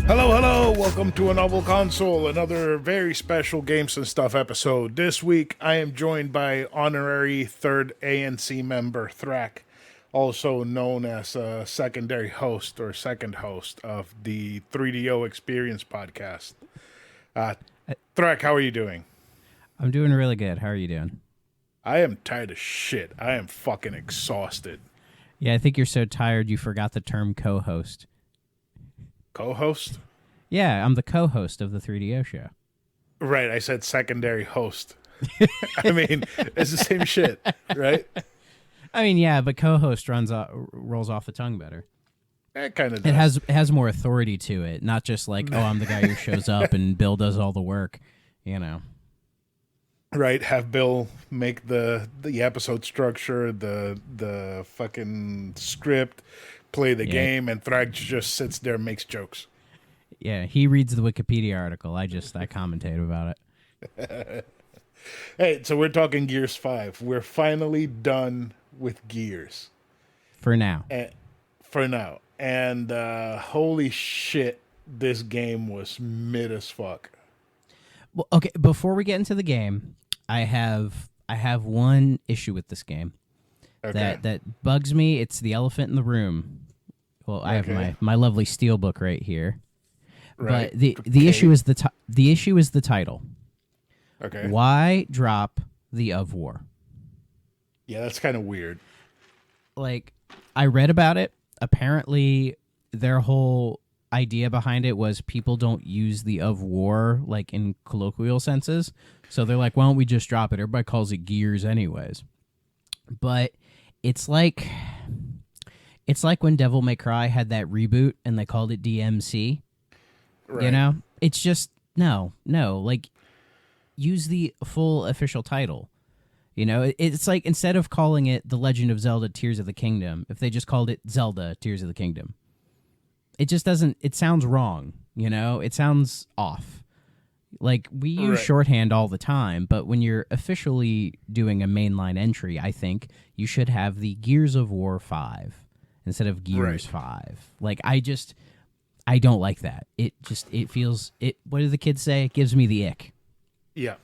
Hello, hello! Welcome to a novel console, another very special Games and Stuff episode. This week, I am joined by honorary third ANC member Thrak, also known as a secondary host or second host of the 3DO Experience podcast. Thrak, how are you doing? I'm doing really good. How are you doing? I am tired of shit. I am fucking exhausted. Yeah, I think you're so tired you forgot the term co-host. Co-host? Yeah, I'm the co-host of the 3DO show. Right, I said secondary host. I mean, it's the same shit, right? I mean, yeah, but co-host rolls off the tongue better. It kind of does. It has more authority to it, not just like, oh, I'm the guy who shows up and Bill does all the work, you know. Right, have Bill make the episode structure, the fucking script, play the game, and Thrak just sits there and makes jokes. Yeah, he reads the Wikipedia article. I commentate about it. Hey, so we're talking Gears 5. We're finally done with Gears. For now. And holy shit, this game was mid as fuck. Well, okay, before we get into the game, I have one issue with this game. Okay. That bugs me. It's the elephant in the room. Well, I have my lovely steelbook right here. Right. But the issue is the issue is the title. Okay. Why drop the of war? Yeah, that's kind of weird. Like, I read about it. Apparently, their whole idea behind it was people don't use the of war like in colloquial senses. So they're like, why don't we just drop it? Everybody calls it Gears anyways. But it's like when Devil May Cry had that reboot and they called it DMC. Right. You know? It's just no. Like, use the full official title. You know, it's like instead of calling it The Legend of Zelda Tears of the Kingdom, if they just called it Zelda Tears of the Kingdom. It just doesn't, it sounds wrong, you know? It sounds off. Like, we use shorthand all the time, but when you're officially doing a mainline entry, I think you should have the Gears of War 5 instead of Gears 5. Like, I don't like that. It feels, what do the kids say? It gives me the ick. Yeah.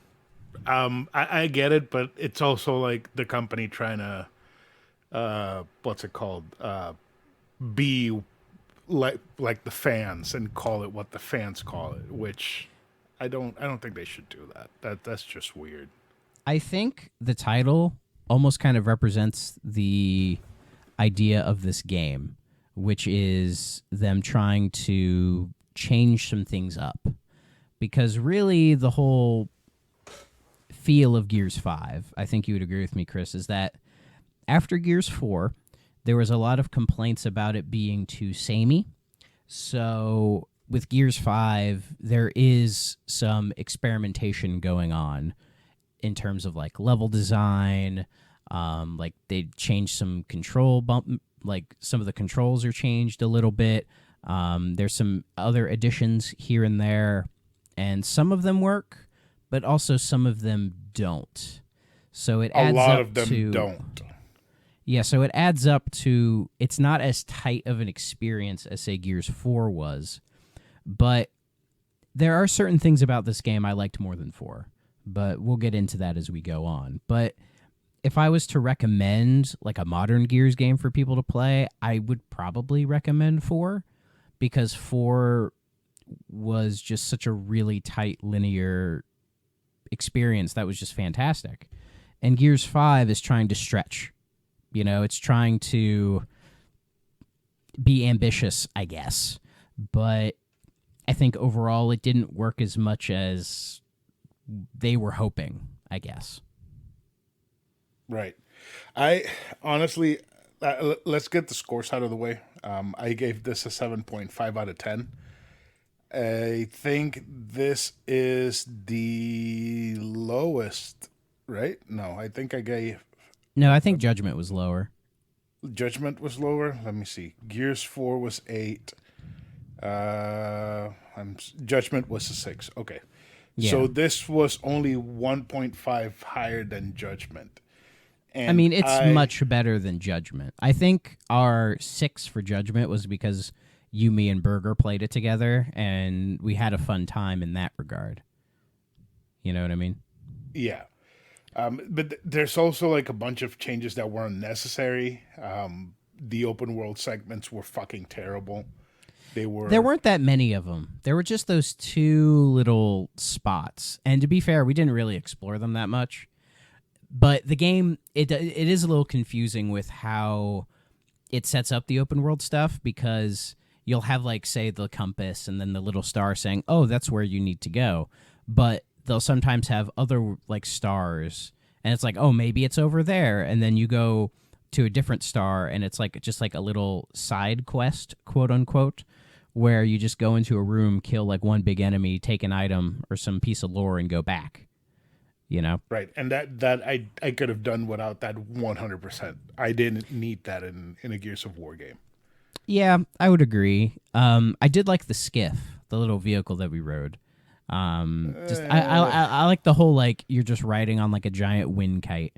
I get it, but it's also like the company trying to, what's it called? Be like the fans and call it what the fans call it, which I don't think they should do that. That's just weird. I think the title almost kind of represents the idea of this game, which is them trying to change some things up. Because really the whole feel of Gears 5, I think you would agree with me, Chris, is that after Gears 4, there was a lot of complaints about it being too samey. So with Gears 5, there is some experimentation going on in terms of like level design. Like they changed some control bump, like some of the controls are changed a little bit. There's some other additions here and there, and some of them work, but also some of them don't. So it adds up to... A lot of them don't. Yeah, so it adds up to, it's not as tight of an experience as, say, Gears 4 was, but there are certain things about this game I liked more than 4, but we'll get into that as we go on. But if I was to recommend, like, a modern Gears game for people to play, I would probably recommend 4, because 4 was just such a really tight, linear experience that was just fantastic. And Gears 5 is trying to stretch. You know, it's trying to be ambitious, I guess. But I think overall it didn't work as much as they were hoping, I guess. Right. I honestly, let's get the scores out of the way. I gave this a 7.5 out of 10. I think this is the lowest, right? No, I think I gave... No, I think Judgment was lower. Judgment was lower? Let me see. Gears 4 was 8. Judgment was a 6. Okay. Yeah. So this was only 1.5 higher than Judgment. And I mean, it's much better than Judgment. I think our 6 for Judgment was because you, me, and Burger played it together, and we had a fun time in that regard. You know what I mean? Yeah. But there's also like a bunch of changes that were unnecessary. The open world segments were fucking terrible. They There were weren't that many of them. There were just those two little spots. And to be fair, we didn't really explore them that much. But the game, it is a little confusing with how it sets up the open world stuff, because you'll have, like, say, the compass and then the little star saying, oh, that's where you need to go. But they'll sometimes have other, like, stars, and it's like, oh, maybe it's over there. And then you go to a different star, and it's like just like a little side quest, quote unquote, where you just go into a room, kill like one big enemy, take an item or some piece of lore, and go back. You know? right, and that I could have done without that 100%. I didn't need that in a Gears of War game. Yeah, I would agree. I did like the skiff, the little vehicle that we rode. I like the whole, like, you're just riding on like a giant wind kite.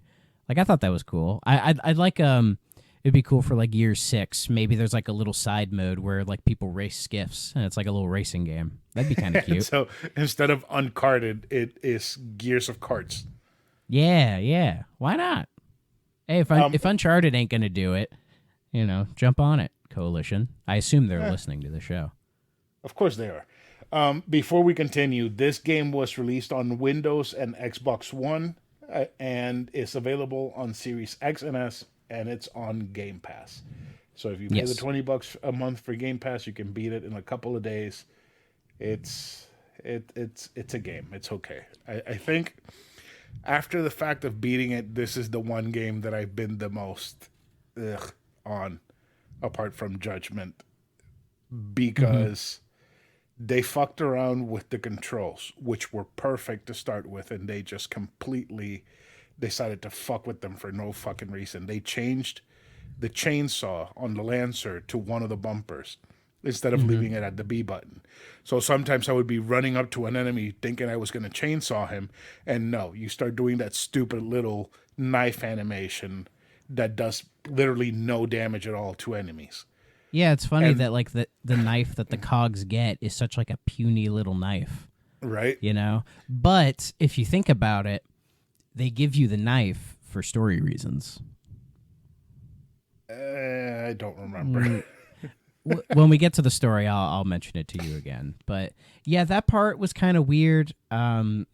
Like, I thought that was cool. I'd like it'd be cool for like Year 6. Maybe there's like a little side mode where like people race skiffs and it's like a little racing game. That'd be kind of cute. So instead of Uncharted, it is Gears of Carts. Yeah. Why not? Hey, if Uncharted ain't gonna do it, jump on it, Coalition. I assume they're listening to the show. Of course they are. Before we continue, this game was released on Windows and Xbox One, and is available on Series X and S, and it's on Game Pass. So if you pay the $20 a month for Game Pass, you can beat it in a couple of days. It's a game. It's okay. I think after the fact of beating it, this is the one game that I've been the most on, apart from Judgment, because they fucked around with the controls, which were perfect to start with, and they just completely decided to fuck with them for no fucking reason. They changed the chainsaw on the Lancer to one of the bumpers instead of leaving it at the B button. So sometimes I would be running up to an enemy thinking I was going to chainsaw him, and no, you start doing that stupid little knife animation that does literally no damage at all to enemies. Yeah, it's funny that like the knife that the cogs get is such like a puny little knife. Right. But if you think about it, they give you the knife for story reasons. I don't remember. When we get to the story, I'll mention it to you again. But yeah, that part was kind of weird. I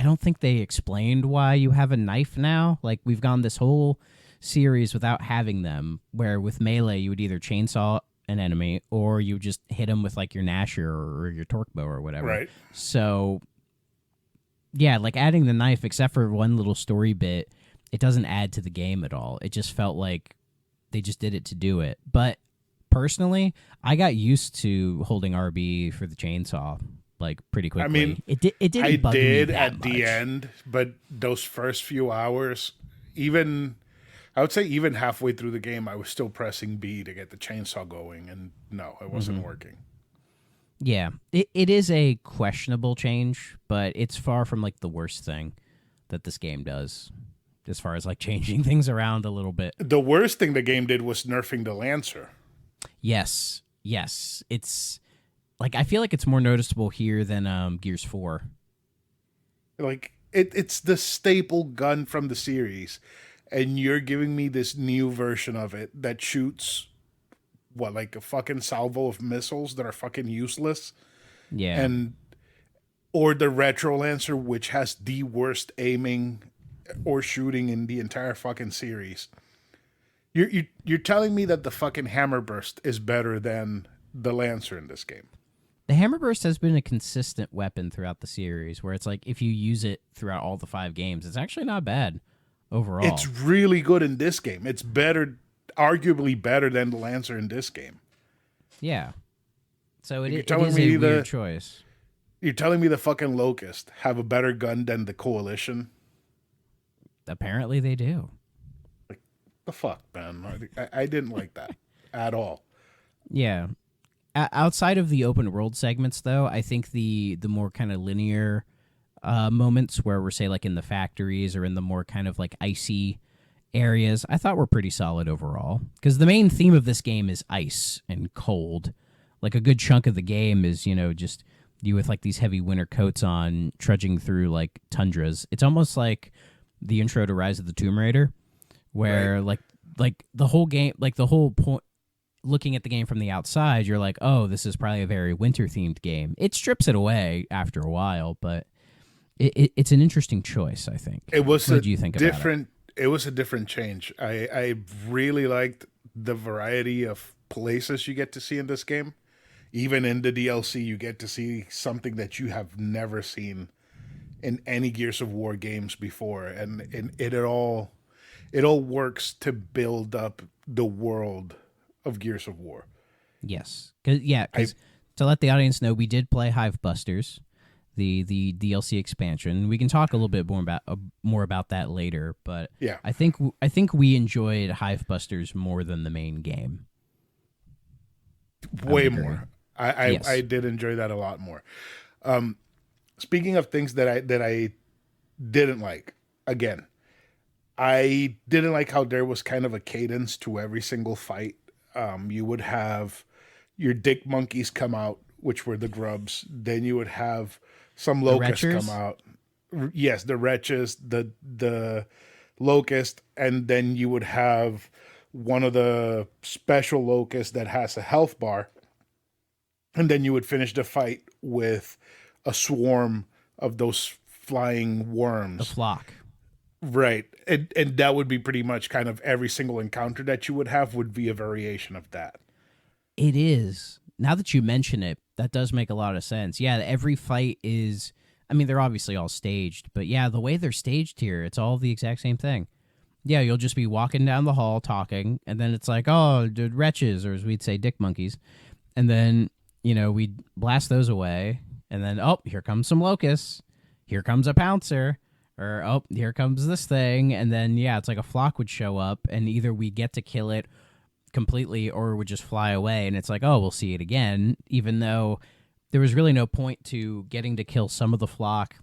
don't think they explained why you have a knife now. Like, we've gone this whole series without having them, where with Melee you would either chainsaw an enemy or you just hit him with like your Gnasher or your torque bow or whatever. Right. So yeah, like adding the knife, except for one little story bit, it doesn't add to the game at all. It just felt like they just did it to do it. But personally, I got used to holding RB for the chainsaw like pretty quickly. I mean, it didn't bug me that at much. the end, but those first few hours, I would say even halfway through the game, I was still pressing B to get the chainsaw going, and no, it wasn't working. Yeah, it is a questionable change, but it's far from like the worst thing that this game does, as far as like changing things around a little bit. The worst thing the game did was nerfing the Lancer. Yes, it's like, I feel like it's more noticeable here than Gears 4. Like it's the staple gun from the series, and you're giving me this new version of it that shoots like a fucking salvo of missiles that are fucking useless. Yeah. Or the Retro Lancer, which has the worst aiming or shooting in the entire fucking series. You're telling me that the fucking Hammerburst is better than the Lancer in this game? The Hammerburst has been a consistent weapon throughout the series, where it's like if you use it throughout all the 5 games, it's actually not bad overall. It's really good in this game. It's better, arguably better than the Lancer in this game. Yeah. So it is a weird choice. You're telling me the fucking Locust have a better gun than the Coalition? Apparently they do. Like, the fuck, man? I didn't like that at all. Yeah. Outside of the open world segments, though, I think the more kind of linear moments where we're, say, like in the factories or in the more kind of like icy areas, I thought were pretty solid overall. Because the main theme of this game is ice and cold. like a good chunk of the game is, just you with like these heavy winter coats on, trudging through like tundras. It's almost like the intro to Rise of the Tomb Raider, where like the whole game, like the whole point, looking at the game from the outside, you're like, oh, this is probably a very winter themed game. It strips it away after a while, but it's an interesting choice, I think. It was What do you think about it? it was a different change. I really liked the variety of places you get to see in this game. Even in the DLC, you get to see something that you have never seen in any Gears of War games before, and it all works to build up the world of Gears of War. Yes, because to let the audience know, we did play Hive Busters, the DLC expansion. We can talk a little bit more about that later, but Yeah. I think we enjoyed Hive Busters more than the main game. Way agree. more. I Yes. I did enjoy that a lot more. Speaking of things that I didn't like, again, I didn't like how there was kind of a cadence to every single fight. You would have your dick monkeys come out, which were the grubs. Then you would have some locusts Retchers? come out. Yes, the wretches, the locust, and then you would have one of the special locusts that has a health bar, and then you would finish the fight with a swarm of those flying The worms. flock. Right. And that would be pretty much kind of every single encounter that you would have would be a variation of that. It is. Now that you mention it, that does make a lot of sense. Yeah, every fight is. I mean, they're obviously all staged, but yeah, the way they're staged here, it's all the exact same thing. Yeah, you'll just be walking down the hall talking, and then it's like, oh, dude, wretches, or as we'd say, dick monkeys. And then, we'd blast those away, and then, oh, here comes some locusts. Here comes a pouncer. Or, oh, here comes this thing. And then, yeah, it's like a flock would show up, and either we get to kill it completely or it would just fly away. And it's like, oh, we'll see it again, even though there was really no point to getting to kill some of the flock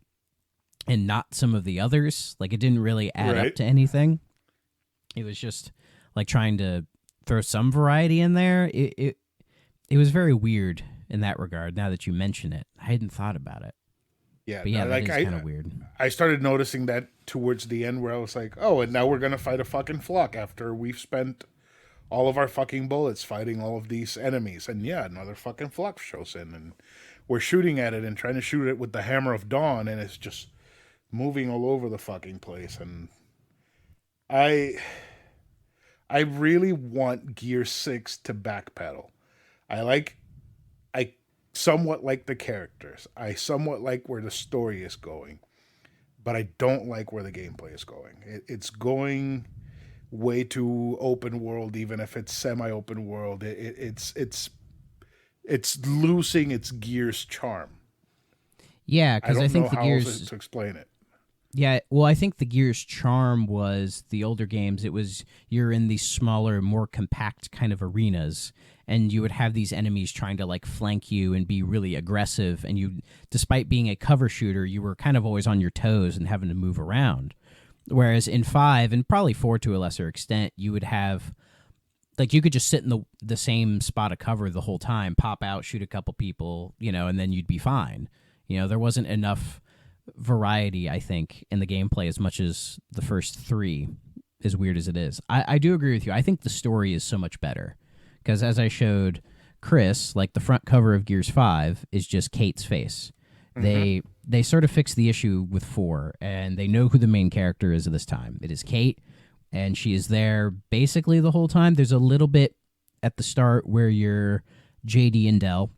and not some of the others. Like, it didn't really add up Right. to anything. It was just like trying to throw some variety in there. It was very weird in that regard. Now that you mention it, I hadn't thought about it. Yeah. But yeah, like that is kind of weird. I started noticing that towards the end where I was like, oh, and now we're going to fight a fucking flock after we've spent all of our fucking bullets fighting all of these enemies. And yeah, another fucking flock shows in, and we're shooting at it and trying to shoot it with the hammer of dawn, and it's just moving all over the fucking place. And I really want Gear 6 to backpedal. I somewhat like the characters. I somewhat like where the story is going, but I don't like where the gameplay is going. It's going way too open world, even if it's semi-open world. It's losing its Gears charm. Yeah, I because don't I think know the how Gears. else to explain it. Yeah, well, I think the Gears charm was the older games. It was you're in these smaller, more compact kind of arenas, and you would have these enemies trying to like flank you and be really aggressive. And you, despite being a cover shooter, you were kind of always on your toes and having to move around. Whereas in 5 and probably 4 to a lesser extent, you would have like you could just sit in the same spot of cover the whole time, pop out, shoot a couple people, and then you'd be fine. There wasn't enough variety, I think, in the gameplay as much as the first 3, as weird as it is. I do agree with you. I think the story is so much better because, as I showed Chris, like the front cover of Gears 5 is just Kate's face. They sort of fixed the issue with 4, and they know who the main character is this time. It is Kate, and she is there basically the whole time. There's a little bit at the start where you're JD and Dell.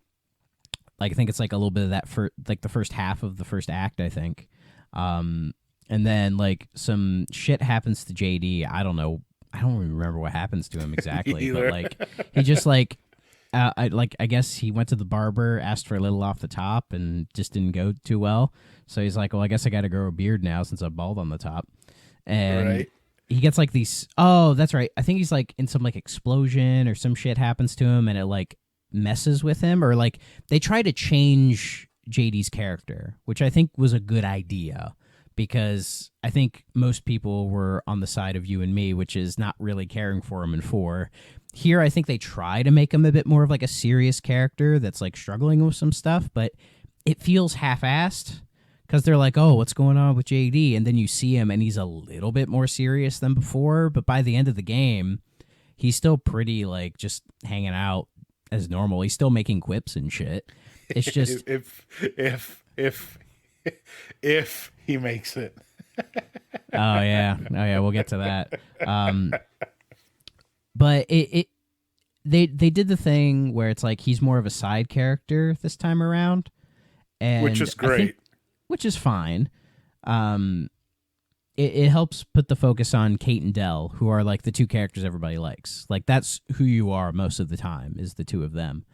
Like, I think it's like a little bit of that for like the first half of the first act, I think. And then like some shit happens to JD. I don't know. I don't even remember what happens to him exactly, but like he just like I guess he went to the barber, asked for a little off the top, and just didn't go too well. So he's like, well, I guess I got to grow a beard now since I'm bald on the top. And Right. he gets like these. Oh, that's right. I think he's like in some like explosion or some shit happens to him, and it like messes with him, or like they try to change JD's character, which I think was a good idea because I think most people were on the side of you and me, which is not really caring for him in 4. Here, I think they try to make him a bit more of like a serious character that's like struggling with some stuff, but it feels half-assed because they're like, oh, what's going on with JD? And then you see him and he's a little bit more serious than before, but by the end of the game, he's still pretty like just hanging out as normal. He's still making quips and shit. It's just if he makes it. oh yeah, we'll get to that. But they did the thing where it's like he's more of a side character this time around, and which is great, which is fine. It helps put the focus on Kate and Del, who are like the two characters everybody likes. Like that's who you are most of the time is the two of them,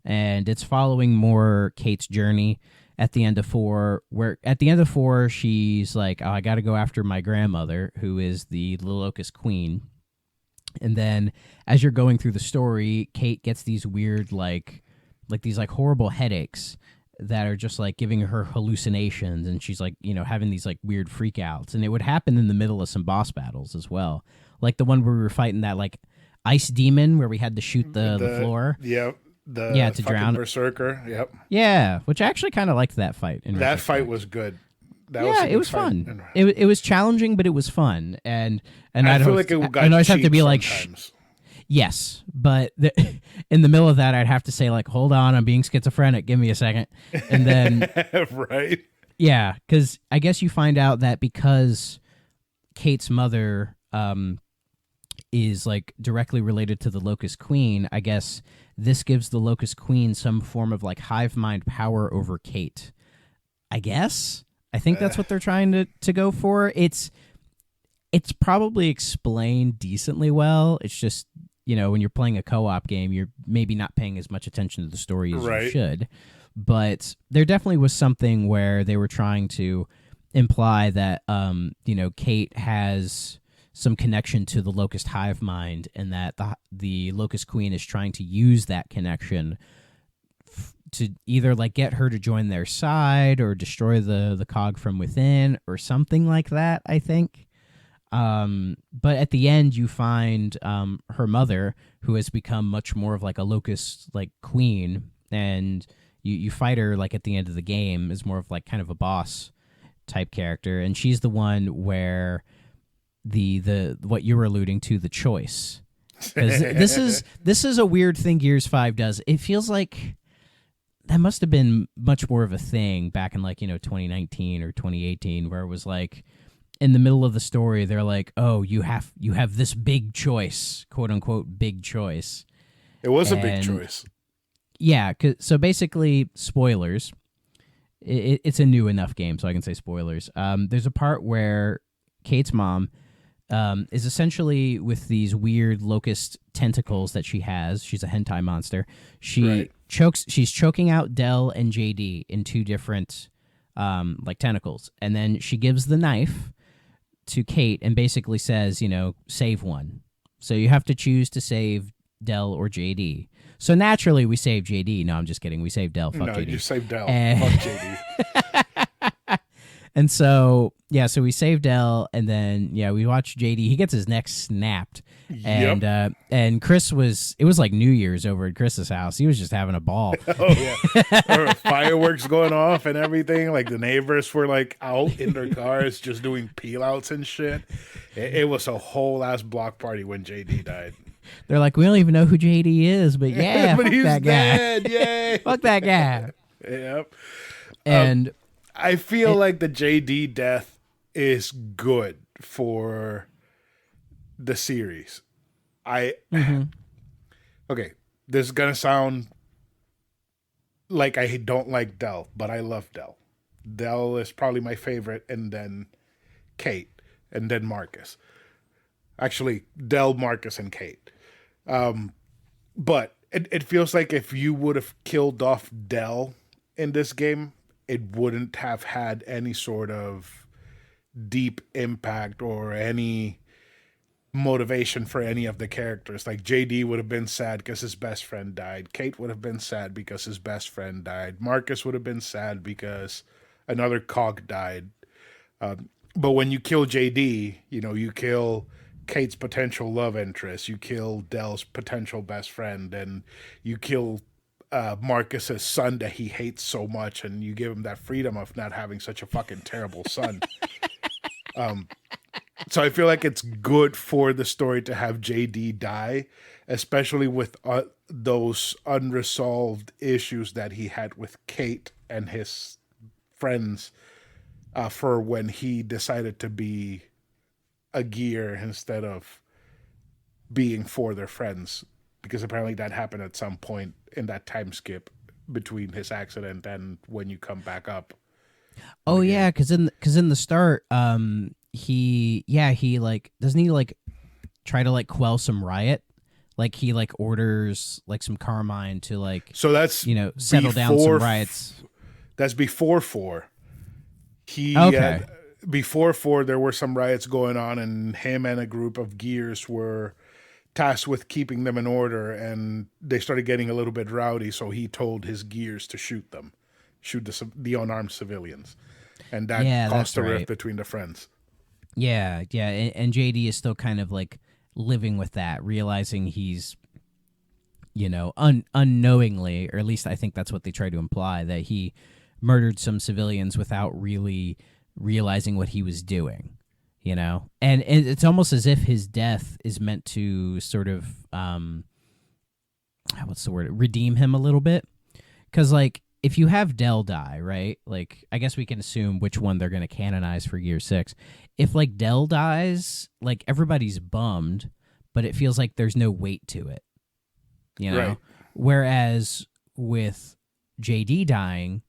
and it's following more Kate's journey at the end of 4, where at the end of 4 she's like, oh, I got to go after my grandmother, who is the Locust Queen. And then as you're going through the story, Kate gets these weird like these like horrible headaches that are just like giving her hallucinations, and she's like, you know, having these like weird freakouts, and it would happen in the middle of some boss battles as well, like the one where we were fighting that like ice demon where we had to shoot the floor. Yep. To drown berserker. Yep. Yeah, which I actually kind of liked that fight. That fight was good. It was fun. It was challenging, but it was fun, and I feel like it got I always have to be like, sometimes. Yes, but in the middle of that, I'd have to say like, hold on, I'm being schizophrenic. Give me a second, and then right, yeah, because I guess you find out that because Kate's mother is like directly related to the Locust Queen, I guess this gives the Locust Queen some form of like hive mind power over Kate. I guess. I think that's what they're trying to go for. It's probably explained decently well. It's just, you know, when you're playing a co-op game, you're maybe not paying as much attention to the story as you should. But there definitely was something where they were trying to imply that, you know, Kate has some connection to the Locust hive mind, and that the Locust Queen is trying to use that connection to either like get her to join their side or destroy the cog from within or something like that, I think. But at the end you find her mother, who has become much more of like a Locust like queen, and you fight her like at the end of the game as more of like kind of a boss type character, and she's the one where the what you were alluding to, the choice. 'Cause this is a weird thing Gears 5 does. It feels like that must have been much more of a thing back in like, you know, 2019 or 2018, where it was like in the middle of the story they're like, oh, you have this big choice, quote unquote big choice. It was a big choice. Yeah, so basically, spoilers. It's a new enough game, so I can say spoilers. There's a part where Kate's mom is essentially with these weird locust tentacles that she has. She's a hentai monster. She's choking out Del and JD in 2 different like tentacles, and then she gives the knife to Kate and basically says, you know, save one. So you have to choose to save Del or JD. So naturally we save JD. No, I'm just kidding. We save Del. Fuck JD. No, you saved Del. Fuck JD. And so, yeah, so we saved Del, and then, yeah, we watched JD. He gets his neck snapped. Yep. And Chris it was like New Year's over at Chris's house. He was just having a ball. Oh, yeah. There were fireworks going off and everything. Like the neighbors were like out in their cars just doing peel outs and shit. It was a whole ass block party when JD died. They're like, we don't even know who JD is, but yeah, but fuck he's that dead. guy. Yay. Fuck that guy. Yep. And I feel like the JD death is good for the series. Okay, this is gonna sound like I don't like Del, but I love Del. Del is probably my favorite, and then Kate, and then Marcus. Actually, Del, Marcus, and Kate. But it feels like if you would have killed off Del in this game, it wouldn't have had any sort of deep impact or any motivation for any of the characters. Like JD would have been sad because his best friend died. Kate would have been sad because his best friend died. Marcus would have been sad because another cog died. But when you kill JD, you kill Kate's potential love interest, you kill Dell's potential best friend, and you kill Marcus's son that he hates so much, and you give him that freedom of not having such a fucking terrible son. So I feel like it's good for the story to have JD die, especially with those unresolved issues that he had with Kate and his friends for when he decided to be a gear instead of being for their friends, because apparently that happened at some point in that time skip between his accident and when you come back up. Oh yeah, because in the start, he like doesn't he like try to like quell some riot, like he like orders like some Carmine to like So that's settle down some riots. That's before 4. Okay. Before 4, there were some riots going on, and him and a group of gears were tasked with keeping them in order, and they started getting a little bit rowdy, so he told his gears to shoot the unarmed civilians, and that caused a rift between the friends. Yeah, and JD is still kind of like living with that, realizing he's unknowingly, or at least I think that's what they try to imply, that he murdered some civilians without really realizing what he was doing, and it's almost as if his death is meant to sort of what's the word, redeem him a little bit, because like if you have Dell die, right, like I guess we can assume which one they're going to canonize for Gear 6. If like Dell dies, like everybody's bummed, but it feels like there's no weight to it, Right. Whereas with JD dying,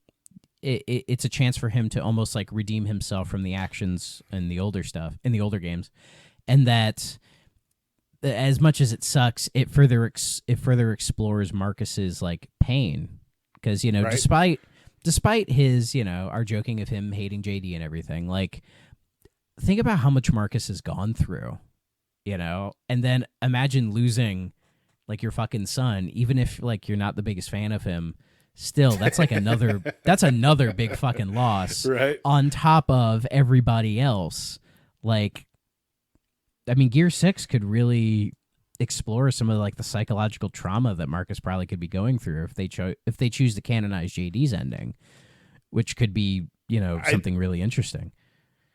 it's a chance for him to almost like redeem himself from the actions in the older games, and that as much as it sucks, it further explores Marcus's like pain, because Right. despite his our joking of him hating JD and everything, like think about how much Marcus has gone through, and then imagine losing like your fucking son, even if like you're not the biggest fan of him. Still, that's like another big fucking loss Right. on top of everybody else. Like, I mean, Gear 6 could really explore some of like the psychological trauma that Marcus probably could be going through if they choose to canonize JD's ending, which could be something really interesting.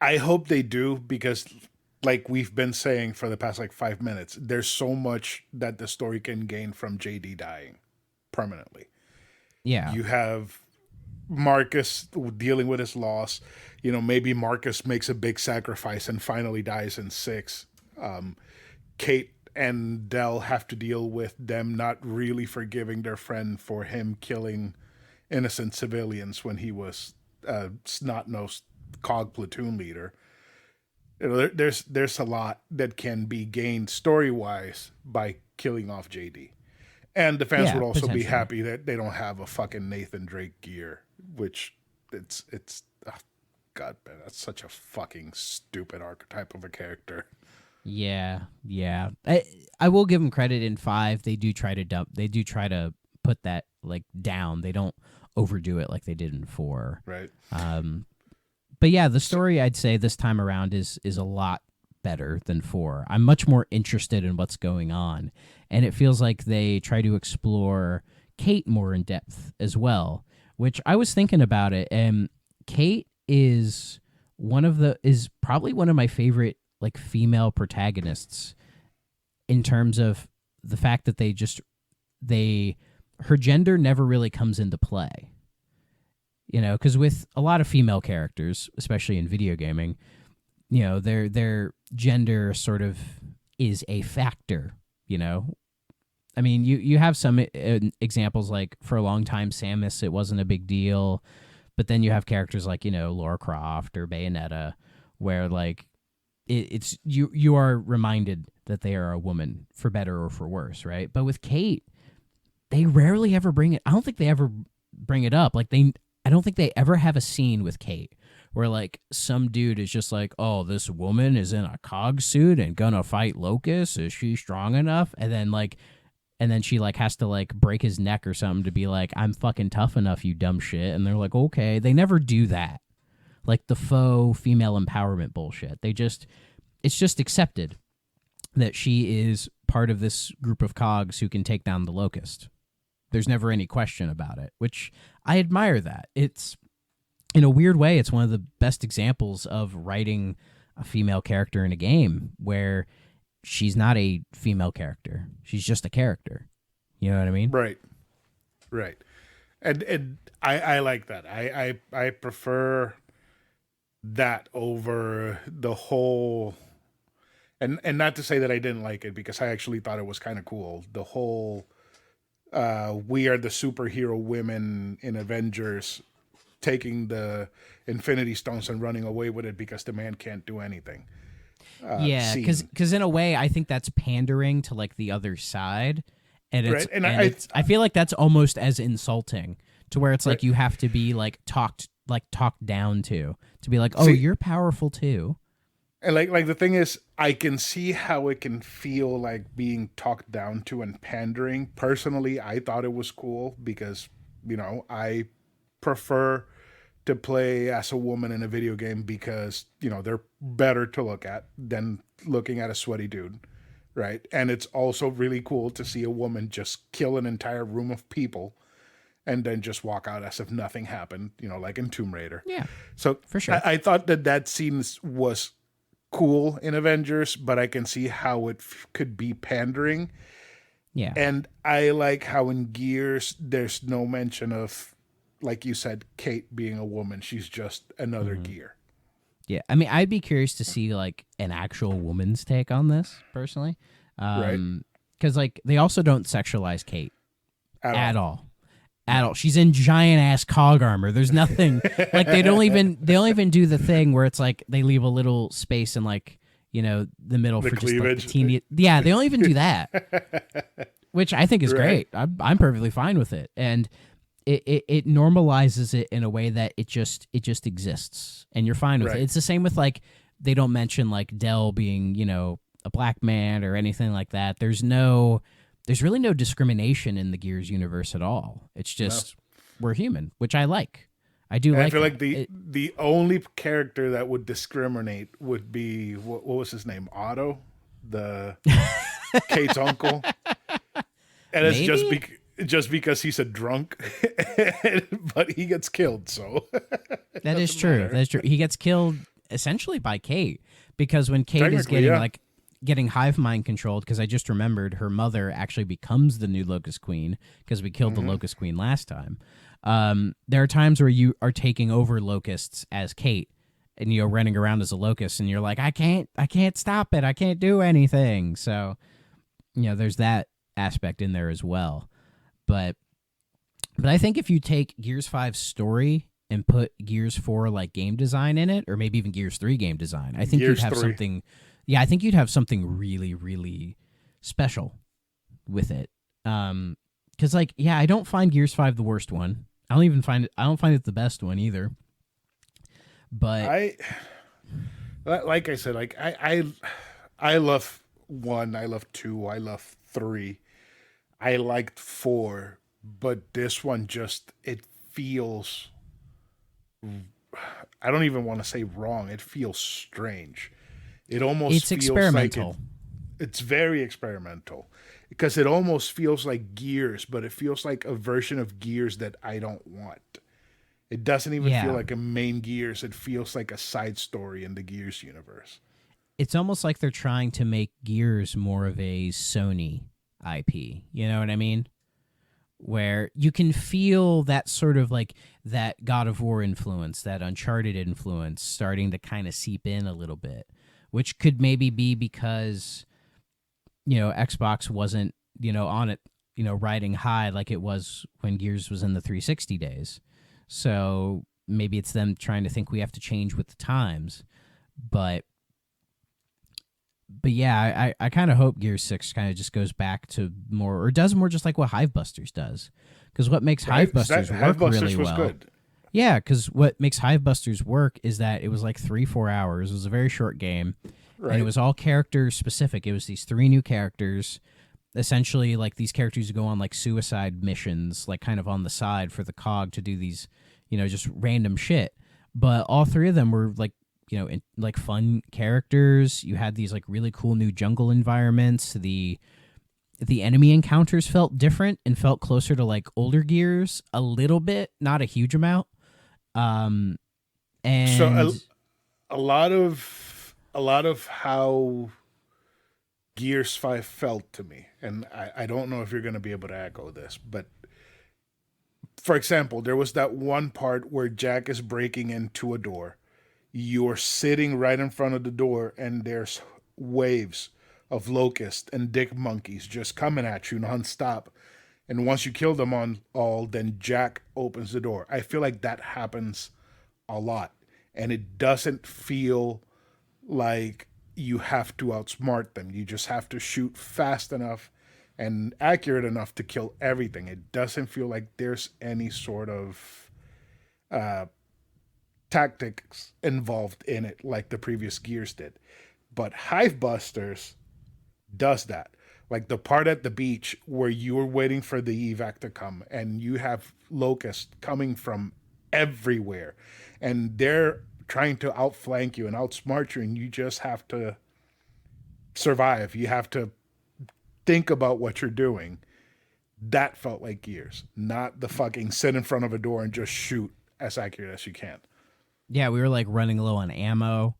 I hope they do, because like we've been saying for the past like 5 minutes, there's so much that the story can gain from JD dying permanently. Yeah, You have Marcus dealing with his loss. Maybe Marcus makes a big sacrifice and finally dies in 6. Kate and Dell have to deal with them not really forgiving their friend for him killing innocent civilians when he was snot-nosed cog platoon leader. There's a lot that can be gained story-wise by killing off JD. And the fans yeah, would also be potentially. happy that they don't have a fucking Nathan Drake gear, which it's God, man, that's such a fucking stupid archetype of a character. Yeah, yeah. I will give them credit in 5. They do try to put that like down. They don't overdo it like they did in 4. Right. But yeah, the So, story I'd say this time around is a lot better than 4. I'm much more interested in what's going on, and it feels like they try to explore Kate more in depth as well, which I was thinking about it, and Kate is probably one of my favorite like female protagonists, in terms of the fact that her gender never really comes into play. Because with a lot of female characters, especially in video gaming, their gender sort of is a factor. I mean, you have some examples, like for a long time, Samus, it wasn't a big deal, but then you have characters like Lara Croft or Bayonetta, where like it's you are reminded that they are a woman, for better or for worse, right? But with Kate, they rarely ever bring it. I don't think they ever bring it up. I don't think they ever have a scene with Kate where like some dude is just like, "Oh, this woman is in a cog suit and gonna fight Locust. Is she strong enough?" And then she like has to like break his neck or something to be like, "I'm fucking tough enough, you dumb shit." And they're like, "Okay." They never do that. like the faux female empowerment bullshit. It's just accepted that she is part of this group of cogs who can take down the Locust. There's never any question about it, which I admire that. It's, in a weird way, it's one of the best examples of writing a female character in a game where she's not a female character. She's just a character. You know what I mean? Right. Right. And I like that. I prefer that over the whole, and not to say that I didn't like it, because I actually thought it was kind of cool. The whole we are the superhero women in Avengers taking the Infinity Stones and running away with it because the man can't do anything. Yeah, because in a way, I think that's pandering to like the other side, and it's right. And I feel like that's almost as insulting, to where it's like right. you have to be talked down to be like, oh, you're powerful too. And like the thing is, I can see how it can feel like being talked down to and pandering. Personally, I thought it was cool because, I prefer to play as a woman in a video game because, they're better to look at than looking at a sweaty dude, right? And it's also really cool to see a woman just kill an entire room of people and then just walk out as if nothing happened, like in Tomb Raider. Yeah, so for sure. I thought that scene was cool in Avengers, but I can see how it could be pandering. Yeah. And I like how in Gears, there's no mention of, like you said, Kate being a woman. She's just another Gear. Yeah. I mean, I'd be curious to see like an actual woman's take on this personally. Right. Because like they also don't sexualize Kate at all. No. She's in giant ass cog armor. There's nothing like they don't even do the thing where it's like they leave a little space in like, the middle the for cleavage. just like the teeny. Yeah, they don't even do that, which I think is great. I'm perfectly fine with it, and it normalizes it in a way that it just exists, and you're fine with it. It's the same with like they don't mention like Dell being a black man or anything like that. There's really no discrimination in the Gears universe at all. It's just we're human, which I like. I do. And like. I feel like the only character that would discriminate would be what was his name, Otto, the Kate's uncle, and it's just because he's a drunk, but he gets killed. So that is true. Matter. That is true. He gets killed essentially by Kate, because when Kate is getting hive mind controlled, because I just remembered her mother actually becomes the new Locust Queen because we killed the Locust Queen last time. There are times where you are taking over locusts as Kate and running around as a locust, and you're like, I can't stop it. I can't do anything. So, there's that aspect in there as well. But I think if you take Gears 5 story and put Gears 4 like game design in it, or maybe even Gears 3 game design, I think you'd have something. Yeah, I think you'd have something really, really special with it. Because I don't find Gears 5 the worst one. I don't find it the best one either. But like I said, I love 1, I love 2, I love 3. I liked 4, but this one it feels, I don't even want to say wrong. It feels strange. It almost feels experimental. Like it's very experimental, because it almost feels like Gears, but it feels like a version of Gears that I don't want. It doesn't even feel like a main Gears. It feels like a side story in the Gears universe. It's almost like they're trying to make Gears more of a Sony IP. You know what I mean? Where you can feel that sort of like that God of War influence, that Uncharted influence starting to kind of seep in a little bit. Which could maybe be because, Xbox wasn't, on it, riding high like it was when Gears was in the 360 days. So maybe it's them trying to think we have to change with the times. But yeah, I kind of hope Gears 6 kind of just goes back to more, or does more just like what Hivebusters does. Because what makes Hivebusters work really well. Good. Yeah, because what makes Hivebusters work is that it was like 3-4 hours. It was a very short game. Right. And it was all character specific. It was these 3 new characters. Essentially, like these characters go on like suicide missions, like kind of on the side for the COG to do these, just random shit. but all three of them were like, like fun characters. You had these like really cool new jungle environments. The enemy encounters felt different and felt closer to like older Gears a little bit, not a huge amount. Um, So and a lot of how Gears 5 felt to me, and I don't know if you're going to be able to echo this, but for example, there was that one part where Jack is breaking into a door. You're sitting right in front of the door, and there's waves of locusts and dick monkeys just coming at you nonstop. And once you kill them on all, then Jack opens the door. I feel like that happens a lot, and it doesn't feel like you have to outsmart them. You just have to shoot fast enough and accurate enough to kill everything. It doesn't feel like there's any sort of uh, tactics involved in it like the previous Gears did. But Hivebusters does that. Like the part at the beach where you're waiting for the evac to come and you have locusts coming from everywhere and they're trying to outflank you and outsmart you, and you just have to survive. You have to think about what you're doing. That felt like Gears, not the fucking sit in front of a door and just shoot as accurate as you can. yeah, we were like running low on ammo.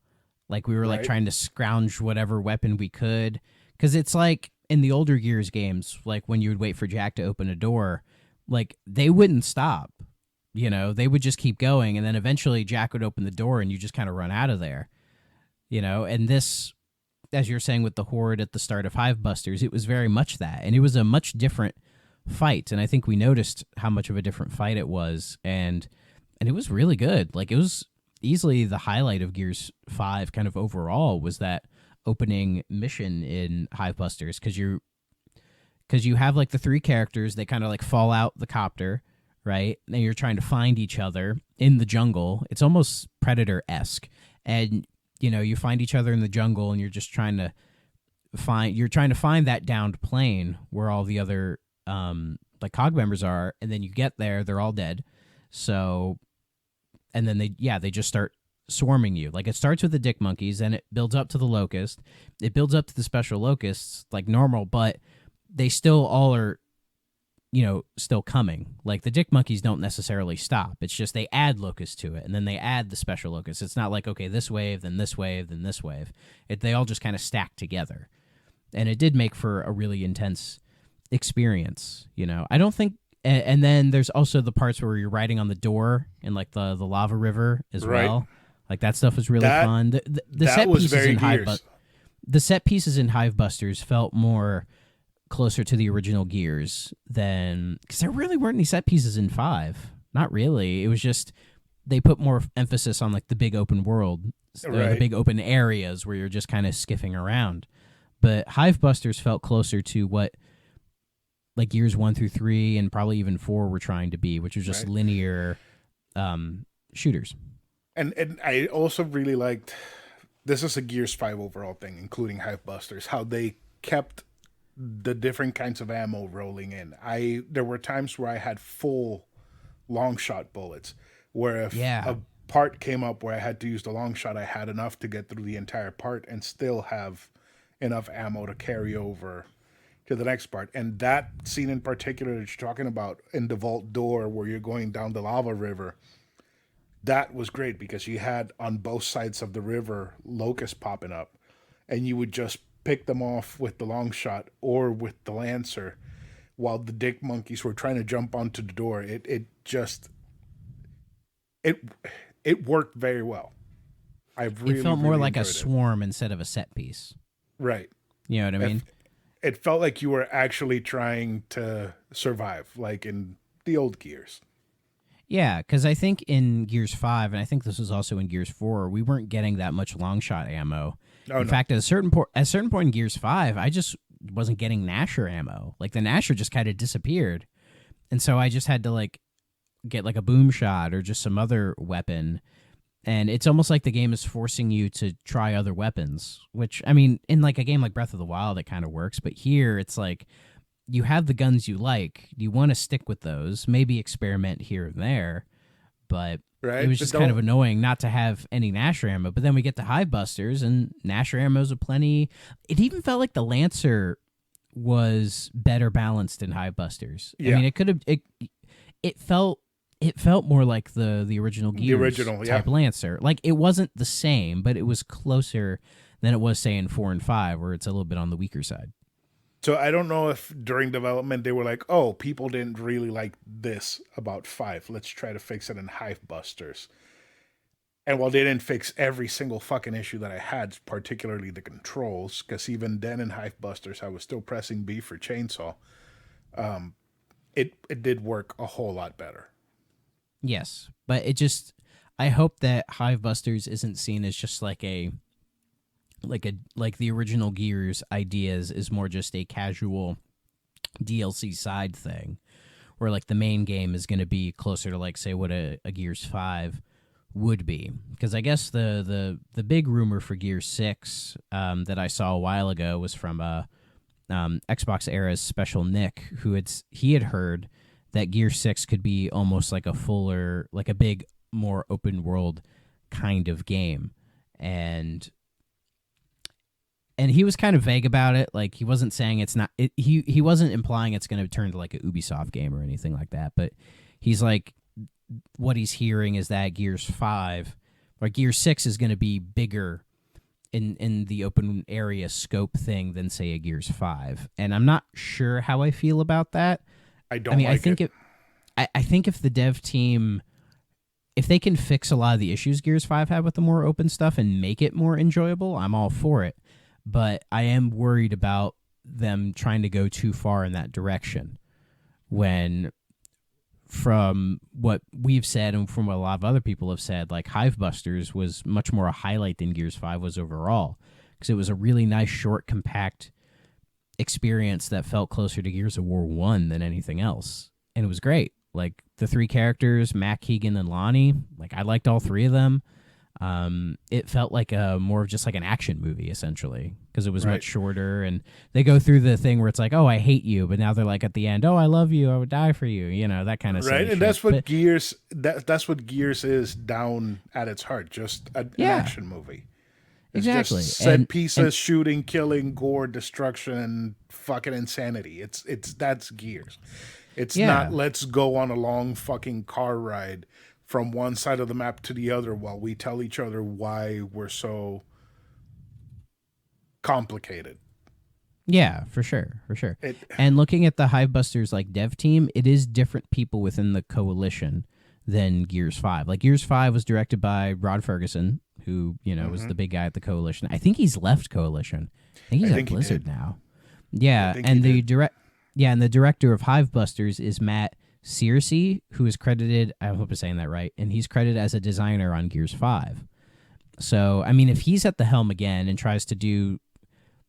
Like we were like Right? trying to scrounge whatever weapon we could. Because it's like in the older Gears games, like when you would wait for Jack to open a door, like they wouldn't stop. They would just keep going. And then eventually Jack would open the door and you just kind of run out of there. And this, as you're saying with the Horde at the start of Hivebusters, it was very much that. And it was a much different fight. And I think we noticed how much of a different fight it was. And it was really good. Like it was easily the highlight of Gears 5 kind of overall was that opening mission in Hivebusters because you have like the three characters, they kind of like fall out the copter, right? And you're trying to find each other in the jungle. It's almost Predator-esque. And you find each other in the jungle and you're just trying to find that downed plane where all the other like COG members are, and then you get there, they're all dead. So and then they just start swarming you. Like it starts with the dick monkeys, then it builds up to the locust. It builds up to the special locusts like normal, but they still all are still coming. Like the dick monkeys don't necessarily stop. It's just they add locusts to it and then they add the special locusts. It's not like okay, this wave, then this wave, then this wave. They all just kind of stack together. And it did make for a really intense experience, I don't think and then there's also the parts where you're riding on the door in like the lava river as Right. well. Like that stuff was really That fun. The that set was pieces very in Gears. the set pieces in Hivebusters felt more closer to the original Gears than because there really weren't any set pieces in 5. Not really. It was just they put more emphasis on like the big open world, the Right. big open areas where you're just kind of skiffing around. But Hivebusters felt closer to what like Gears 1 through 3 and probably even 4 were trying to be, which was just Right. linear shooters. And I also really liked, this is a Gears 5 overall thing, including Hivebusters, how they kept the different kinds of ammo rolling in. There were times where I had full long shot bullets, where if Yeah. a part came up where I had to use the long shot, I had enough to get through the entire part and still have enough ammo to carry over to the next part. And that scene in particular that you're talking about in the vault door where you're going down the lava river, that was great because you had on both sides of the river locusts popping up, and you would just pick them off with the long shot or with the lancer while the dick monkeys were trying to jump onto the door. It worked very well. I really It felt more really like a enjoyed it. swarm instead of a set piece. Right. You know what I mean? It felt like you were actually trying to survive, like in the old Gears. Yeah, because I think in Gears 5, and I think this was also in Gears 4, we weren't getting that much long shot ammo. Oh, In no. fact, at a certain point in Gears 5, I just wasn't getting Gnasher ammo. Like the Gnasher just kind of disappeared, and so I just had to like get like a boom shot or just some other weapon. And it's almost like the game is forcing you to try other weapons, which I mean, in like a game like Breath of the Wild, it kind of works, but here it's like you have the guns you like, you want to stick with those, maybe experiment here and there, but It right? was just kind of annoying not to have any Nasher ammo. But then we get to Hive Busters, and Nasher ammo's aplenty. It even felt like the Lancer was better balanced in Hive Busters. I Yeah, mean, it felt more like the original the Gears original, yeah. type Lancer. Like it wasn't the same, but it was closer than it was, say, in 4 and 5, where it's a little bit on the weaker side. So I don't know if during development they were like, "Oh, people didn't really like this about 5. Let's try to fix it in Hive Busters." And while they didn't fix every single fucking issue that I had, particularly the controls, because even then in Hive Busters I was still pressing B for chainsaw. It did work a whole lot better. Yes, but I hope that Hive Busters isn't seen as just like the original Gears ideas is more just a casual DLC side thing, where like the main game is going to be closer to like say what a Gears 5 would be. Because I guess the big rumor for Gears 6 that I saw a while ago was from Xbox Era's Special Nick, he had heard that Gear 6 could be almost like a fuller, like a big, more open world kind of game. And he was kind of vague about it. Like he wasn't saying it's not. He wasn't implying it's going to turn to like a Ubisoft game or anything like that. But he's like, what he's hearing is that Gears 5 or Gears 6 is going to be bigger in the open area scope thing than say a Gears 5. And I'm not sure how I feel about that. I mean, I think I think if the dev team, if they can fix a lot of the issues Gears 5 had with the more open stuff and make it more enjoyable, I'm all for it. But I am worried about them trying to go too far in that direction when, from what we've said and from what a lot of other people have said, like Hive Busters was much more a highlight than Gears 5 was overall, because it was a really nice, short, compact experience that felt closer to Gears of War 1 than anything else. And it was great. Like the 3 characters, Mac, Keegan, and Lonnie, like I liked all 3 of them. It felt like more of just like an action movie essentially, because it was much shorter, and they go through the thing where it's like, oh, I hate you, but now they're like at the end, oh, I love you, I would die for you, that kind of right. And shit. that's what Gears that's what Gears is down at its heart, just an action movie. It's exactly. just set pieces, shooting, killing, gore, destruction, and fucking insanity. It's that's Gears. It's not let's go on a long fucking car ride from one side of the map to the other while we tell each other why we're so complicated. Yeah, for sure. And looking at the Hive Busters like dev team, it is different people within the coalition than Gears 5. Like Gears 5 was directed by Rod Ferguson, who, was the big guy at the coalition. I think he's left coalition. I think he's at Blizzard now. Yeah, and the director of Hive Busters is Matt Searcy, who is credited, I hope I'm saying that right, and he's credited as a designer on Gears 5. So, I mean, if he's at the helm again and tries to do,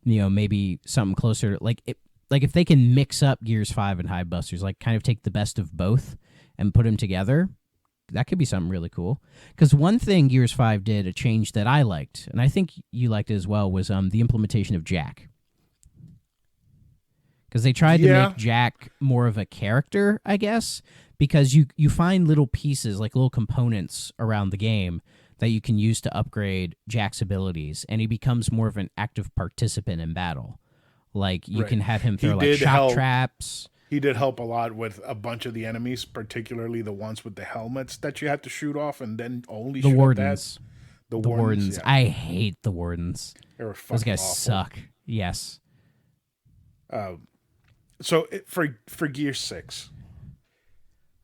maybe something closer, like if they can mix up Gears 5 and Hive Busters, like kind of take the best of both and put them together, that could be something really cool. Because one thing Gears 5 did, a change that I liked, and I think you liked it as well, was the implementation of Jack. Because they tried to make Jack more of a character, I guess, because you find little pieces, like little components around the game that you can use to upgrade Jack's abilities, and he becomes more of an active participant in battle. Like, you can have him throw like shock traps. He did help a lot with a bunch of the enemies, particularly the ones with the helmets that you had to shoot off and then only shoot Wardens. At that. The Wardens. Yeah. I hate the Wardens. Those guys awful. Suck. Yes. So for Gear 6,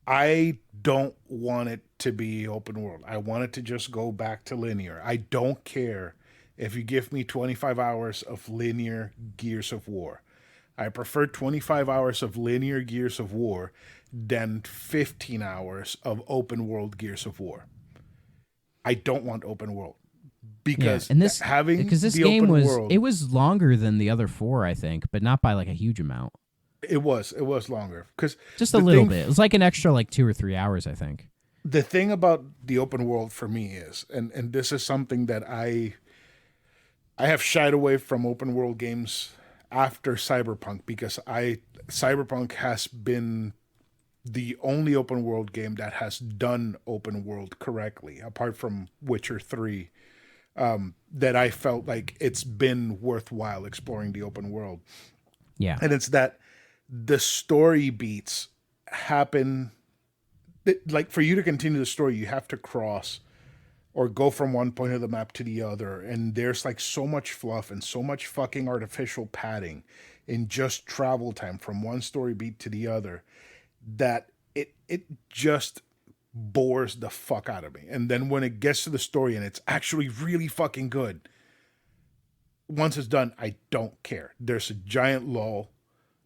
I don't want it to be open world. I want it to just go back to linear. I don't care if you give me 25 hours of linear Gears of War. I prefer 25 hours of linear Gears of War than 15 hours of open world Gears of War. I don't want open world. Because this game was longer than the other 4, I think, but not by like a huge amount. It was longer because just a little bit. It was like an extra like 2 or 3 hours, I think. The thing about the open world for me is, and this is something that I have shied away from open world games after Cyberpunk, because Cyberpunk has been the only open world game that has done open world correctly, apart from Witcher 3, that I felt like it's been worthwhile exploring the open world. Yeah. And it's that the story beats happen, like for you to continue the story, you have to cross or go from one point of the map to the other. And there's like so much fluff and so much fucking artificial padding in just travel time from one story beat to the other that it just bores the fuck out of me. And then when it gets to the story and it's actually really fucking good, once it's done, I don't care. There's a giant lull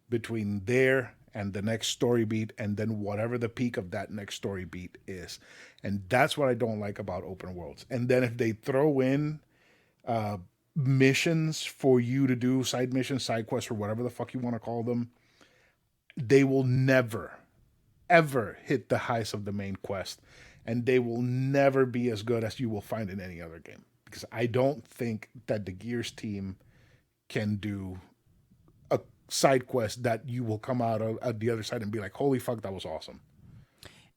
between there and the next story beat, and then whatever the peak of that next story beat is. And that's what I don't like about open worlds. And then if they throw in missions for you to do, side missions, side quests, or whatever the fuck you want to call them, they will never, ever hit the heights of the main quest. And they will never be as good as you will find in any other game. Because I don't think that the Gears team can do a side quest that you will come out at the other side and be like, holy fuck, that was awesome.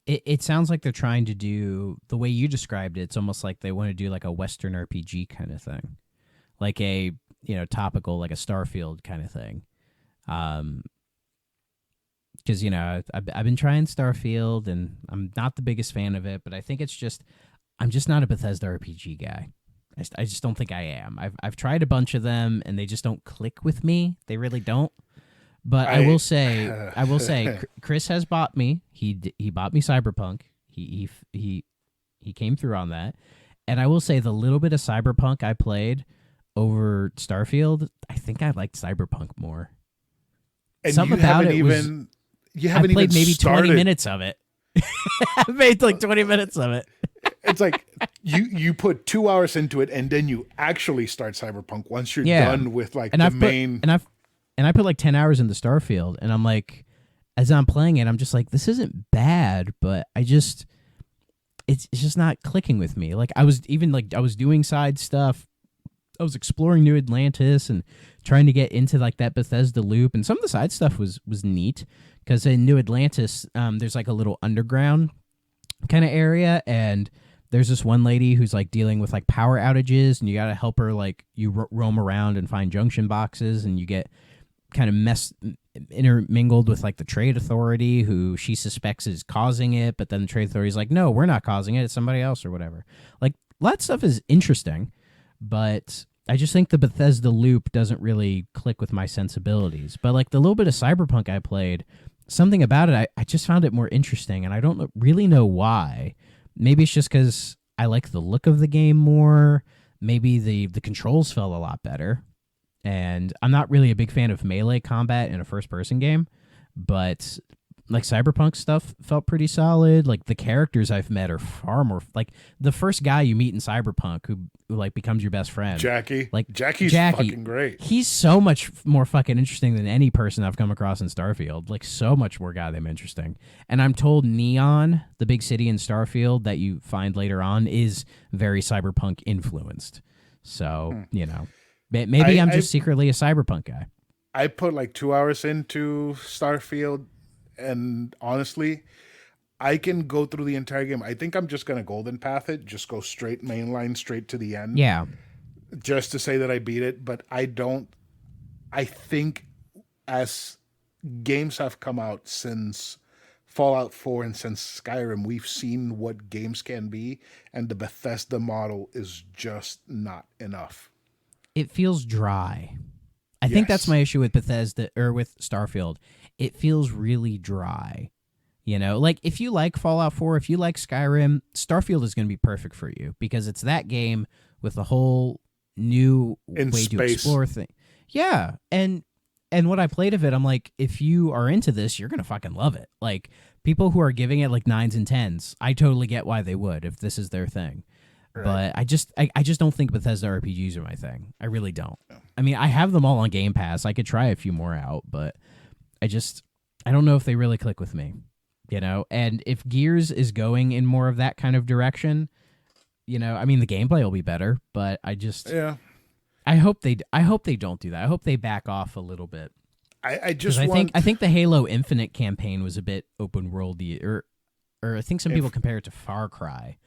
It sounds like they're trying to do, the way you described it, it's almost like they want to do like a Western RPG kind of thing. Like a, topical, like a Starfield kind of thing. Because, I've been trying Starfield, and I'm not the biggest fan of it, but I think I'm just not a Bethesda RPG guy. I just don't think I am. I've tried a bunch of them, and they just don't click with me. They really don't. But I will say, Chris has bought me. He bought me Cyberpunk. He came through on that, and I will say the little bit of Cyberpunk I played over Starfield, I think I liked Cyberpunk more. And something about it was. You haven't I played even maybe started. 20 minutes of it. I made like 20 minutes of it. It's like you put 2 hours into it, and then you actually start Cyberpunk once you're Yeah. done with like And the I've main. I put like 10 hours into Starfield, and I'm like, as I'm playing it, I'm just like, this isn't bad, but it's just not clicking with me. Like I was doing side stuff. I was exploring New Atlantis and trying to get into like that Bethesda loop, and some of the side stuff was neat because in New Atlantis, there's like a little underground kind of area, and there's this one lady who's like dealing with like power outages, and you got to help her. Like you roam around and find junction boxes, and you get kind of intermingled with like the trade authority, who she suspects is causing it, but then the trade authority's like, no, we're not causing it, it's somebody else or whatever. Like a lot of stuff is interesting, but I just think the Bethesda loop doesn't really click with my sensibilities. But like the little bit of Cyberpunk I played, something about it, I just found it more interesting, and I don't really know why. Maybe it's just because I like the look of the game more. Maybe the controls felt a lot better. And I'm not really a big fan of melee combat in a first-person game, but like Cyberpunk stuff felt pretty solid. Like the characters I've met are far more like the first guy you meet in Cyberpunk who like becomes your best friend. Jackie. Like Jackie's Jackie, fucking great. He's so much more fucking interesting than any person I've come across in Starfield. Like so much more goddamn interesting. And I'm told Neon, the big city in Starfield that you find later on, is very Cyberpunk influenced. So, maybe I'm just secretly a Cyberpunk guy. I put like 2 hours into Starfield, and honestly, I can go through the entire game. I think I'm just going to golden path it, just go straight mainline, straight to the end. Yeah. Just to say that I beat it, but I think as games have come out since Fallout 4 and since Skyrim, we've seen what games can be, and the Bethesda model is just not enough. It feels dry. I think that's my issue with Bethesda or with Starfield. It feels really dry. Like if you like Fallout 4, if you like Skyrim, Starfield is going to be perfect for you because it's that game with a whole new way to explore things. Yeah, and when I played of it, I'm like, if you are into this, you're going to fucking love it. Like people who are giving it like 9s and 10s, I totally get why they would if this is their thing. Right. But I just don't think Bethesda RPGs are my thing. I really don't. Yeah. I mean, I have them all on Game Pass. I could try a few more out, but I don't know if they really click with me, And if Gears is going in more of that kind of direction, I mean, the gameplay will be better, but I hope they don't do that. I hope they back off a little bit. I Because just want. I think the Halo Infinite campaign was a bit open worldy, or I think some people compare it to Far Cry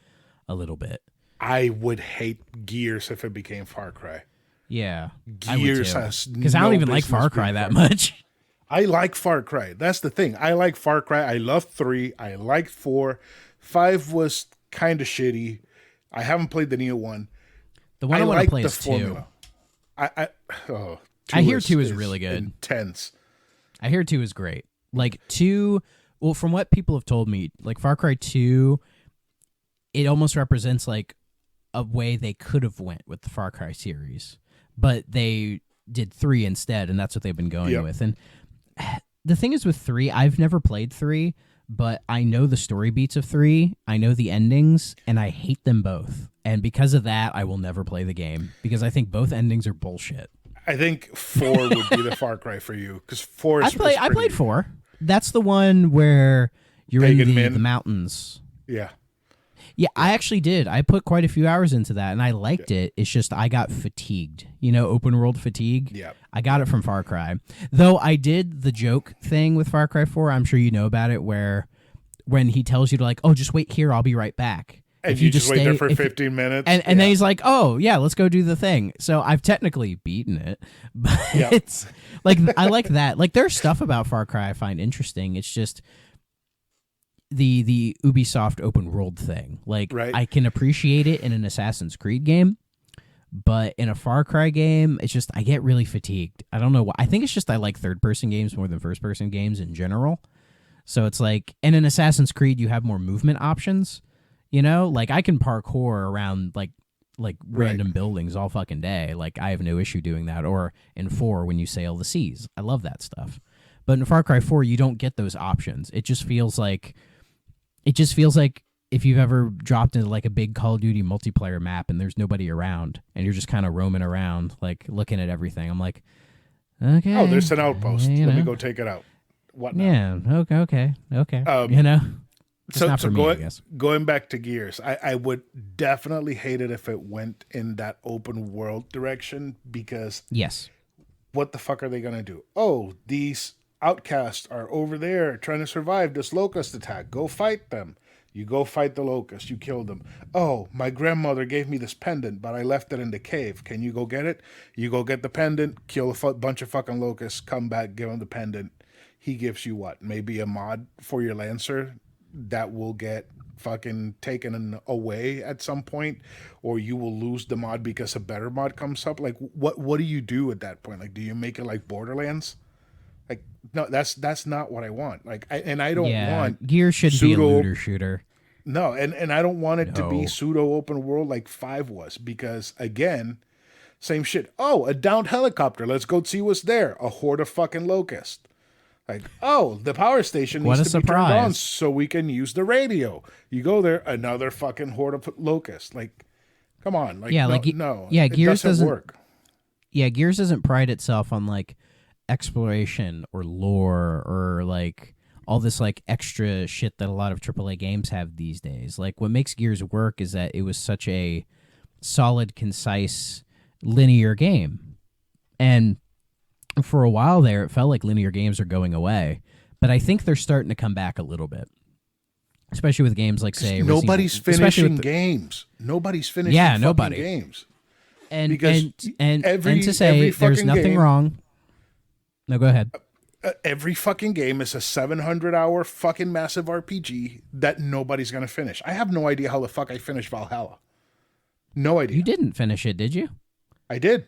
a little bit. I would hate Gears if it became Far Cry. Yeah, I would Gears too. has Because I don't even like Far Cry that much. I like Far Cry. That's the thing. I like Far Cry. I love 3. I liked 4. 5 was kind of shitty. I haven't played the new one. The one I want to like play the is 2. formula. Oh, I hear 2 is really good. Intense. I hear 2 is great. Like 2, well, from what people have told me, like Far Cry 2, it almost represents like a way they could have went with the Far Cry series, but they did 3 instead, and that's what they've been going with. And the thing is with 3, I've never played 3, but I know the story beats of 3, I know the endings, and I hate them both. And because of that, I will never play the game, because I think both endings are bullshit. I think 4 would be the Far Cry for you, because 4 is I played 4. That's the one where you're Pagan in Min. the mountains. Yeah. Yeah, I actually did. I put quite a few hours into that, and I liked it. It's just I got fatigued. You know, open world fatigue? Yeah. I got it from Far Cry. Though I did the joke thing with Far Cry 4. I'm sure you know about it, where when he tells you to like, oh, just wait here, I'll be right back. And if you just wait stay, there for 15 minutes. And then he's like, oh, yeah, let's go do the thing. So I've technically beaten it. But it's like, I like that. Like, there's stuff about Far Cry I find interesting. It's just the Ubisoft open world thing. Like, I can appreciate it in an Assassin's Creed game, but in a Far Cry game, it's just I get really fatigued. I don't know why. I think it's just I like third-person games more than first-person games in general. So it's like, and in Assassin's Creed, you have more movement options. You know, like I can parkour around like random buildings all fucking day. Like I have no issue doing that. Or in 4, when you sail the seas, I love that stuff. But in Far Cry 4, you don't get those options. It just feels like if you've ever dropped into like a big Call of Duty multiplayer map and there's nobody around and you're just kind of roaming around, like looking at everything. I'm like, okay. Oh, there's an outpost. Let me go take it out. What now? Yeah. Okay. You know. So going back to Gears, I would definitely hate it if it went in that open world direction, because what the fuck are they going to do? Oh, these outcasts are over there trying to survive this locust attack. Go fight them. You go fight the locust. You kill them. Oh, my grandmother gave me this pendant, but I left it in the cave. Can you go get it? You go get the pendant, kill a bunch of fucking locusts, come back, give him the pendant. He gives you what? Maybe a mod for your Lancer that will get fucking taken away at some point, or you will lose the mod because a better mod comes up. Like, what do you do at that point? Like, do you make it like Borderlands? Like, no, that's not what I want. Like, I don't want Gears should be a looter shooter. No, and I don't want it to be pseudo open world like 5 was, because again, same shit. Oh, a downed helicopter. Let's go see what's there. A horde of fucking locusts. Like, oh, the power station needs to be turned on so we can use the radio. You go there, another fucking horde of locusts. Like, come on. Like, Gears doesn't work. Yeah, Gears doesn't pride itself on like exploration or lore or like all this like extra shit that a lot of AAA games have these days. Like, what makes Gears work is that it was such a solid, concise, linear game. And for a while there, it felt like linear games are going away, but I think they're starting to come back a little bit, especially with games like, say, nobody's finishing games. Nobody's finishing nobody. Games. And to say there's nothing wrong. No, go ahead. Every fucking game is a 700-hour fucking massive RPG that nobody's going to finish. I have no idea how the fuck I finished Valhalla. No idea. You didn't finish it, did you? I did.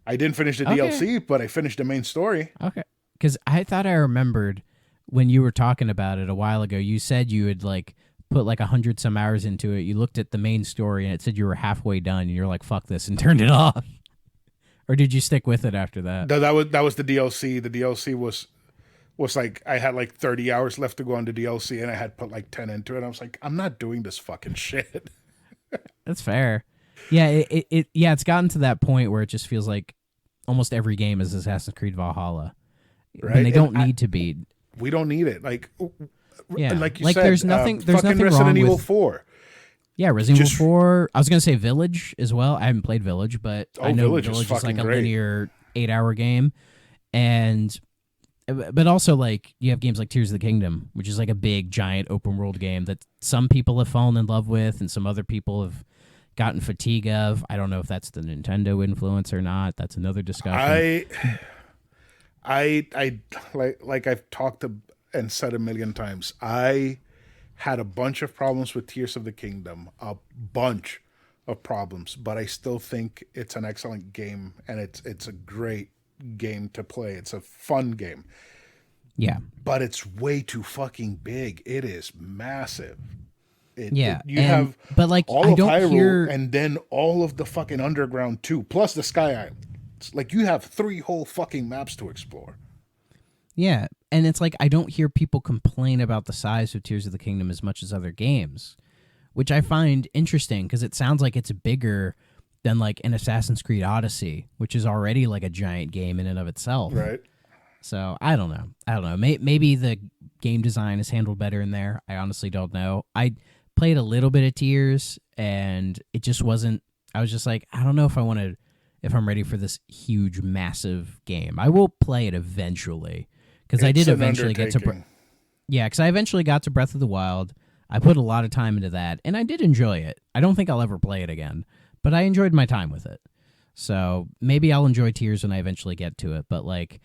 I didn't finish the DLC, but I finished the main story. Okay. Because I thought I remembered when you were talking about it a while ago, you said you had like put like 100 some hours into it. You looked at the main story and it said you were halfway done and you're like, fuck this, and turned it off. Or did you stick with it after that? No, that was the DLC. The DLC was like, I had like 30 hours left to go on the DLC and I had put like 10 into it. I was like, I'm not doing this fucking shit. That's fair. Yeah, it's gotten to that point where it just feels like almost every game is Assassin's Creed Valhalla. Right? And they don't need to be. We don't need it. Like, like you said, there's nothing Resident wrong Evil with 4. Yeah, Resident Evil 4. I was going to say Village as well. I haven't played Village, but I know Village is like a linear 8-hour game. And But also, like, you have games like Tears of the Kingdom, which is like a big, giant open world game that some people have fallen in love with and some other people have gotten fatigue of. I don't know if that's the Nintendo influence or not. That's another discussion. I I like I've talked and said a million times. I had a bunch of problems with Tears of the Kingdom, a bunch of problems, but I still think it's an excellent game and it's a great game to play. It's a fun game, Yeah. but it's way too fucking big. It is massive. Yeah. You have but like, all I of don't Hyrule hear. and then all of the fucking underground too, plus the Sky Islands. Like you have 3 whole fucking maps to explore. Yeah. And it's like, I don't hear people complain about the size of Tears of the Kingdom as much as other games, which I find interesting because it sounds like it's bigger than like an Assassin's Creed Odyssey, which is already like a giant game in and of itself. Right. So I don't know. Maybe the game design is handled better in there. I honestly don't know. I played a little bit of Tears, and it just wasn't. I was just like, I don't know if I want to, if I'm ready for this huge, massive game. I will play it eventually because I did eventually get to. Yeah, because I eventually got to Breath of the Wild. I put a lot of time into that, and I did enjoy it. I don't think I'll ever play it again, but I enjoyed my time with it. So maybe I'll enjoy Tears when I eventually get to it. But like,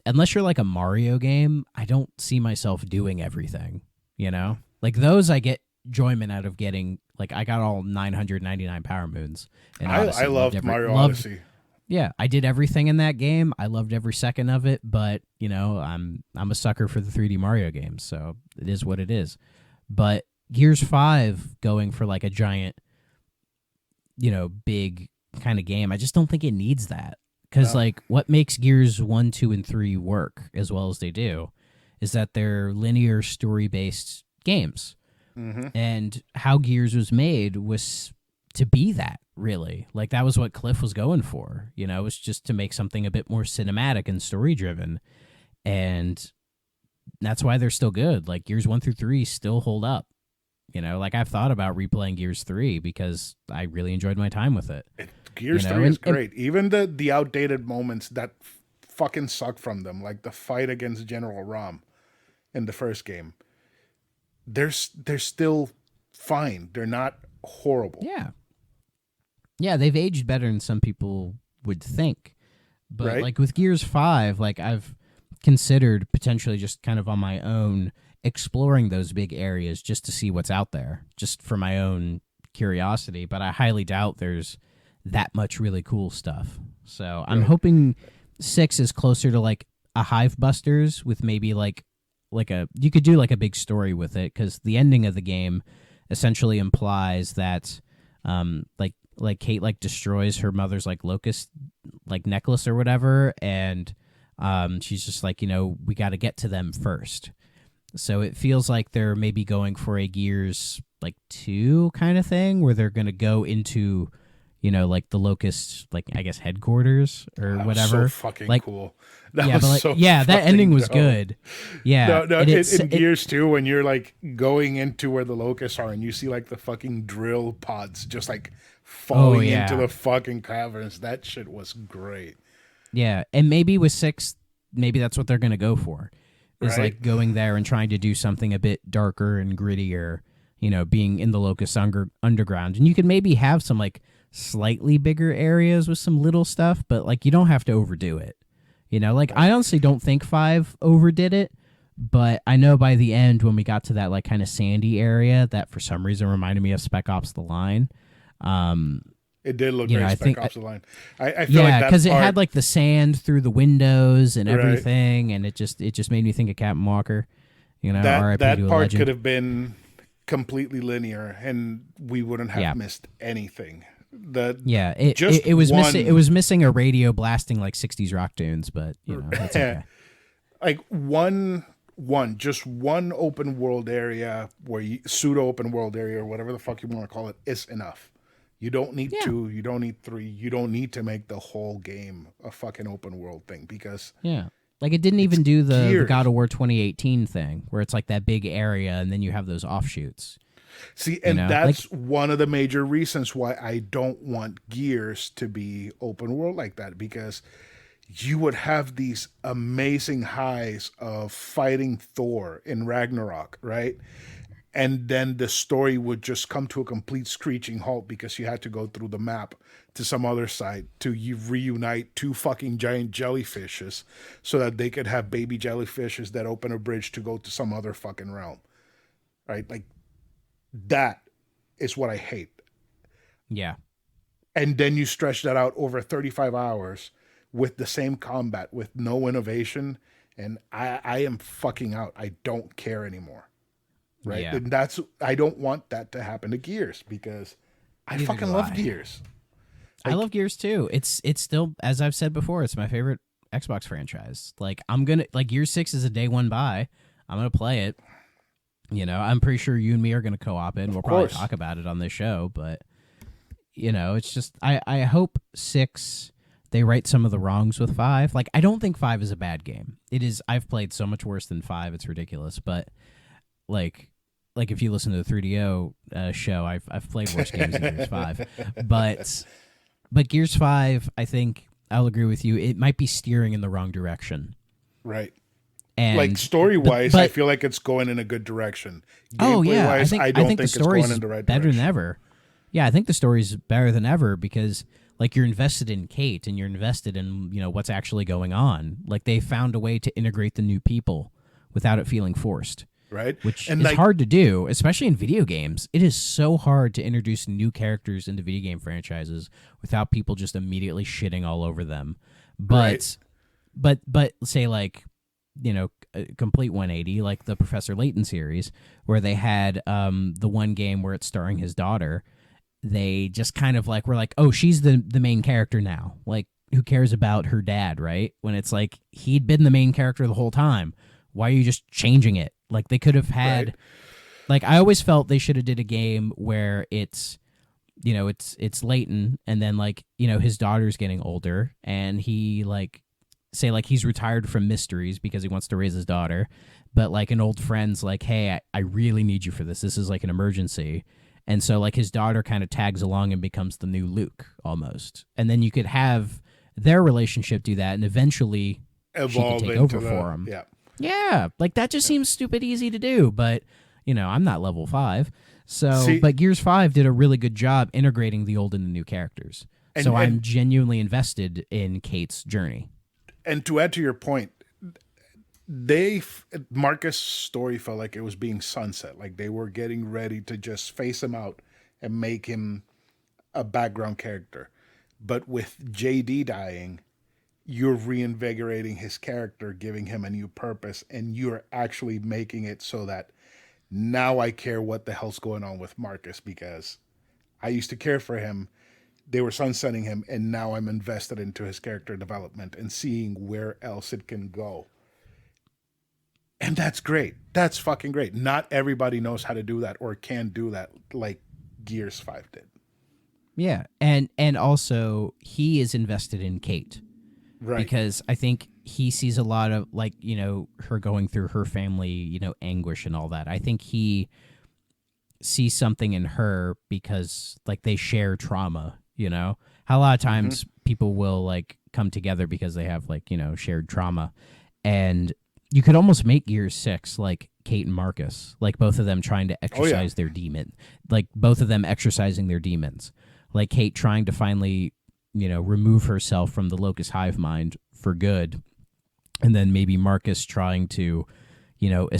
unless you're like a Mario game, I don't see myself doing everything. You know, like those I get enjoyment out of getting. Like I got all 999 Power Moons, and I loved Mario Odyssey. Yeah, I did everything in that game. I loved every second of it. But you know, I'm a sucker for the 3D Mario games, so it is what it is. But Gears 5 going for like a giant, you know, big kind of game, I just don't think it needs that. Because, like, what makes Gears 1, 2, and 3 work as well as they do is that they're linear story-based games. Mm-hmm. And how Gears was made was to be that, really. Like, that was what Cliff was going for. You know, it was just to make something a bit more cinematic and story-driven. And that's why they're still good. Like, Gears 1 through 3 still hold up. You know, like, I've thought about replaying Gears 3 because I really enjoyed my time with it. Gears 3 is great. Even the outdated moments that fucking suck from them, like the fight against General Rom in the first game, they're still fine. They're not horrible. Yeah. Yeah, they've aged better than some people would think. But Right? like with Gears 5, like I've considered potentially just kind of on my own exploring those big areas just to see what's out there, just for my own curiosity. But I highly doubt there's that much really cool stuff. So I'm hoping 6 is closer to like a Hive Busters with maybe like a, you could do like a big story with it, because the ending of the game essentially implies that like Kate like destroys her mother's like locust like necklace or whatever, and she's just like, you know, we got to get to them first. So it feels like they're maybe going for a Gears like 2 kind of thing where they're going to go into, you know, like the Locust, like I guess headquarters or whatever. So fucking like, cool. That ending was good. Yeah. No, in Gears 2, when you're like going into where the locusts are and you see like the fucking drill pods just like falling into the fucking caverns, that shit was great. Yeah, and maybe with 6, maybe that's what they're going to go for. Is like going there and trying to do something a bit darker and grittier, you know, being in the Locust underground. And you could maybe have some like slightly bigger areas with some little stuff, but like you don't have to overdo it. You know, like I honestly don't think 5 overdid it, but I know by the end when we got to that like kind of sandy area that for some reason reminded me of Spec Ops: The Line. It did look very Spec Ops: The Line. I feel yeah, like because it had like the sand through the windows and Right. everything, and it just made me think of Captain Walker. You know, that R.I.P. to a part legend. could have been completely linear, and we wouldn't have missed anything. It was missing. It was missing a radio blasting like 60s rock tunes, but you know, that's okay. Like just one open world area where pseudo open world area or whatever the fuck you want to call it is enough. You don't need 2, you don't need 3, you don't need to make the whole game a fucking open world thing, because like it didn't even do the God of War 2018 thing where it's like that big area and then you have those offshoots. See, and that's like, one of the major reasons why I don't want Gears to be open world like that, because you would have these amazing highs of fighting Thor in Ragnarok, right? And then the story would just come to a complete screeching halt because you had to go through the map to some other side to reunite two fucking giant jellyfishes so that they could have baby jellyfishes that open a bridge to go to some other fucking realm, right? Like, that is what I hate. Yeah. And then you stretch that out over 35 hours with the same combat, with no innovation, and I am fucking out. I don't care anymore. Right? Yeah. And I don't want that to happen to Gears because I Neither fucking do love I. Gears. I love Gears too. It's still, as I've said before, it's my favorite Xbox franchise. Like, I'm gonna, like, Gears 6 is a day one buy. I'm gonna play it. You know, I'm pretty sure you and me are gonna co-op it, and we'll probably talk about it on this show. But you know, it's just I hope 6, they right some of the wrongs with 5. Like, I don't think 5 is a bad game. It is. I've played so much worse than 5. It's ridiculous. But like if you listen to the 3DO show, I've played worse games than Gears 5. But Gears 5, I think I'll agree with you. It might be steering in the wrong direction. Right. And like story-wise, but I feel like it's going in a good direction. Oh yeah, Gameplay-wise, I don't think the it's story's going in the right better direction. than ever. Yeah, I think the story's better than ever because like you're invested in Kate and you're invested in, you know, what's actually going on. Like they found a way to integrate the new people without it feeling forced. Right. Which and is like, hard to do, especially in video games. It is so hard to introduce new characters into video game franchises without people just immediately shitting all over them. But but say like, you know, a complete 180 like the Professor Layton series where they had the one game where it's starring his daughter. They just kind of like were like, "Oh, she's the main character now." Like, who cares about her dad, right? When it's like he'd been the main character the whole time. Why are you just changing it? Like they could have had, right. like I always felt they should have did a game where it's, you know, it's Leighton and then like, you know, his daughter's getting older and he like, say like he's retired from mysteries because he wants to raise his daughter, but like an old friend's like, hey, I really need you for this. This is like an emergency. And so like his daughter kind of tags along and becomes the new Luke almost. And then you could have their relationship do that and eventually Evolve she could take into over for him. Yeah. Yeah, like that just seems stupid easy to do, but you know, I'm not level 5. So, See, but Gears 5 did a really good job integrating the old and the new characters. So I'm genuinely invested in Kate's journey. And to add to your point, Marcus' story felt like it was being sunset. Like they were getting ready to just face him out and make him a background character. But with JD dying, you're reinvigorating his character, giving him a new purpose, and you're actually making it so that now I care what the hell's going on with Marcus because I used to care for him. They were sunsetting him, and now I'm invested into his character development and seeing where else it can go. And that's great. That's fucking great. Not everybody knows how to do that or can do that like Gears 5 did. Yeah, and also he is invested in Kate. Right. Because I think he sees a lot of, like, you know, her going through her family, you know, anguish and all that. I think he sees something in her because, like, they share trauma, you know? How a lot of times people will, like, come together because they have, like, you know, shared trauma. And you could almost make Gears 6 like Kate and Marcus, like both of them trying to exercise their demon. Like, both of them exercising their demons. Like, Kate trying to finally, you know, remove herself from the locust hive mind for good. And then maybe Marcus trying to, you know,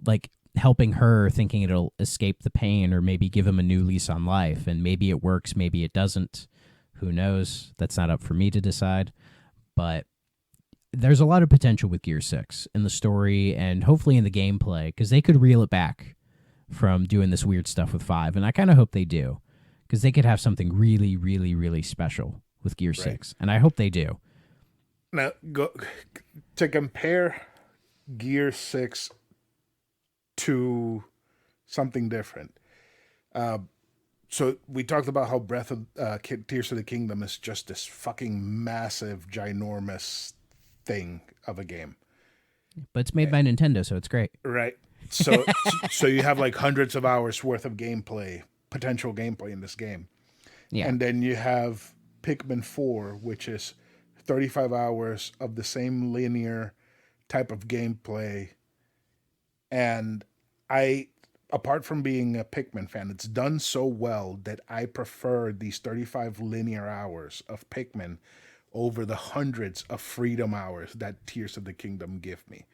like helping her thinking it'll escape the pain or maybe give him a new lease on life. And maybe it works, maybe it doesn't. Who knows? That's not up for me to decide. But there's a lot of potential with Gear 6 in the story and hopefully in the gameplay because they could reel it back from doing this weird stuff with 5. And I kind of hope they do because they could have something really, really, really special with Gear 6, and I hope they do. Now, to compare Gear 6 to something different. So we talked about how Breath of Tears of the Kingdom is just this fucking massive, ginormous thing of a game. But it's made by Nintendo, so it's great. Right. So so you have like hundreds of hours worth of gameplay, potential gameplay in this game. Yeah. And then you have Pikmin 4, which is 35 hours of the same linear type of gameplay. And I, apart from being a Pikmin fan, it's done so well that I prefer these 35 linear hours of Pikmin over the hundreds of freedom hours that Tears of the Kingdom give me.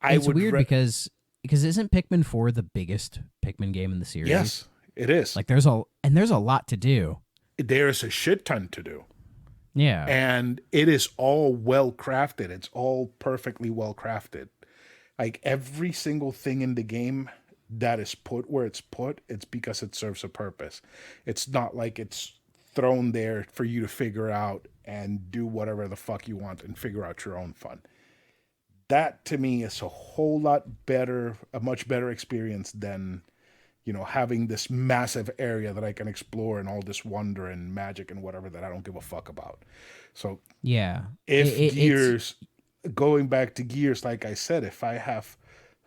I It's would weird because isn't Pikmin 4 the biggest Pikmin game in the series? Yes, it is. Like there's a lot to do. There's a shit ton to do. Yeah. And it is all well crafted. It's all perfectly well crafted. Like every single thing in the game that is put where it's put, it's because it serves a purpose. It's not like it's thrown there for you to figure out and do whatever the fuck you want and figure out your own fun. That to me is a whole lot better, a much better experience than, having this massive area that I can explore and all this wonder and magic and whatever that I don't give a fuck about. So Yeah. if Gears, going back to Gears, like I said, if I have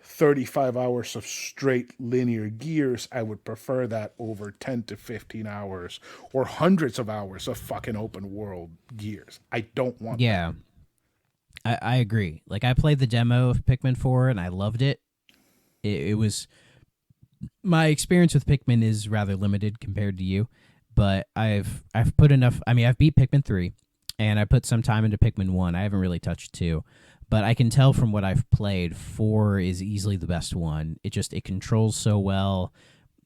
35 hours of straight linear Gears, I would prefer that over 10 to 15 hours or hundreds of hours of fucking open world Gears. I don't want Yeah. I agree. Like I played the demo of Pikmin 4 and I loved it. It was my experience with Pikmin is rather limited compared to you, but I've put enough. I mean, I've beat Pikmin 3 and I put some time into Pikmin 1. I haven't really touched 2, but I can tell from what I've played 4 is easily the best one. It controls so well.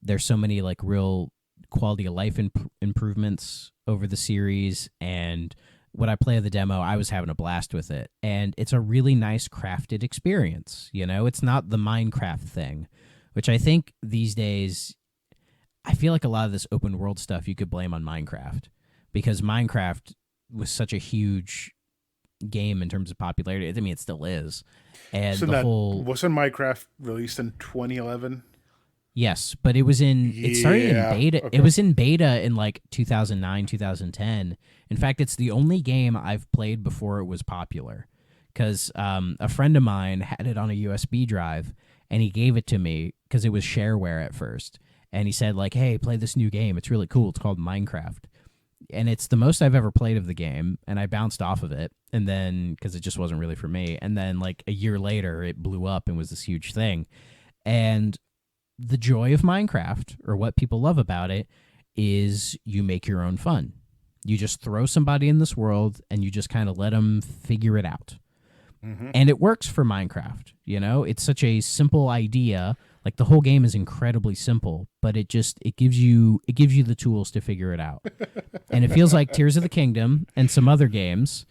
There's so many like real quality of life improvements over the series, and when I play the demo, I was having a blast with it. And it's a really nice crafted experience. It's not the Minecraft thing, which I think these days, I feel like a lot of this open world stuff you could blame on Minecraft, because Minecraft was such a huge game in terms of popularity. I mean, it still is. And wasn't Minecraft released in 2011? Yes, but it started in beta. Okay. It was in beta in like 2009, 2010. In fact, it's the only game I've played before it was popular, because a friend of mine had it on a USB drive and he gave it to me because it was shareware at first. And he said like, hey, play this new game. It's really cool. It's called Minecraft. And it's the most I've ever played of the game. And I bounced off of it. And then, because it just wasn't really for me. And then like a year later, it blew up and was this huge thing. And the joy of Minecraft, or what people love about it, is you make your own fun. You just throw somebody in this world and you just kind of let them figure it out. Mm-hmm. And it works for Minecraft. It's such a simple idea. Like the whole game is incredibly simple, but it gives you the tools to figure it out. And it feels like Tears of the Kingdom and some other games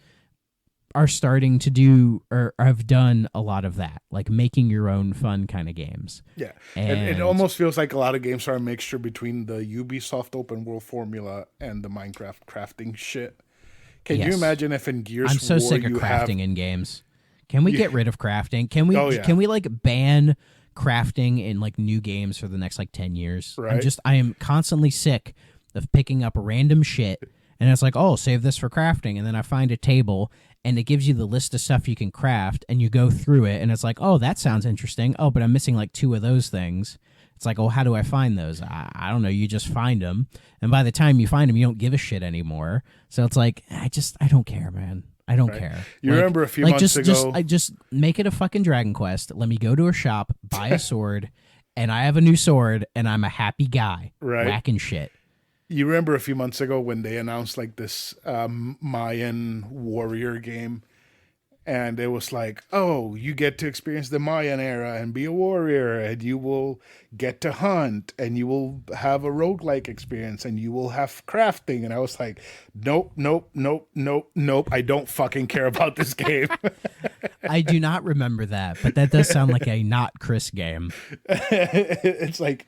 are starting to do or have done a lot of that, like making your own fun kind of games. Yeah. And it almost feels like a lot of games are a mixture between the Ubisoft open world formula and the Minecraft crafting shit. Can you imagine if in Gears I'm so War sick of crafting in games. Can we get rid of crafting? Can we like ban crafting in like new games for the next like 10 years? Right. I am constantly sick of picking up random shit and it's like, oh, save this for crafting, and then I find a table and it gives you the list of stuff you can craft, and you go through it and it's like, oh, that sounds interesting. Oh, but I'm missing like 2 of those things. It's like, oh, how do I find those? I don't know. You just find them, and by the time you find them, you don't give a shit anymore. So it's like, I don't care, man. I don't care. You remember a few months ago? Just make it a fucking Dragon Quest. Let me go to a shop, buy a sword, and I have a new sword, and I'm a happy guy, whacking shit. You remember a few months ago when they announced like this Mayan warrior game, and it was like, oh, you get to experience the Mayan era and be a warrior, and you will get to hunt, and you will have a roguelike experience, and you will have crafting. And I was like, nope. I don't fucking care about this game. I do not remember that, but that does sound like a not Chris game. It's like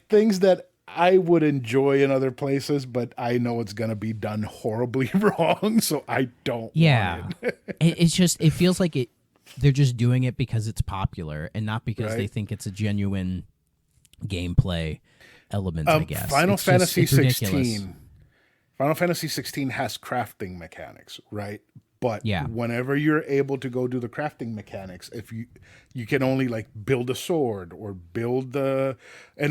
things that I would enjoy in other places, but I know it's going to be done horribly wrong, so I don't want it. It feels like they're just doing it because it's popular and not because they think it's a genuine gameplay element, I guess. Final Fantasy 16 has crafting mechanics, right? But Yeah. whenever you're able to go do the crafting mechanics, if you can only like build a sword or build an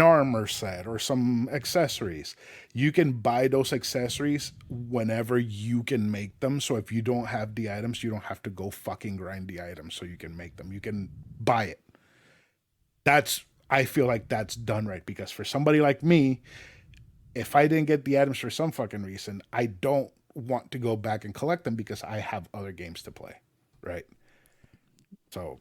armor set or some accessories, you can buy those accessories whenever you can make them. So if you don't have the items, you don't have to go fucking grind the items so you can make them. You can buy it. I feel like that's done right, because for somebody like me, if I didn't get the items for some fucking reason, I don't want to go back and collect them because I have other games to play, right? So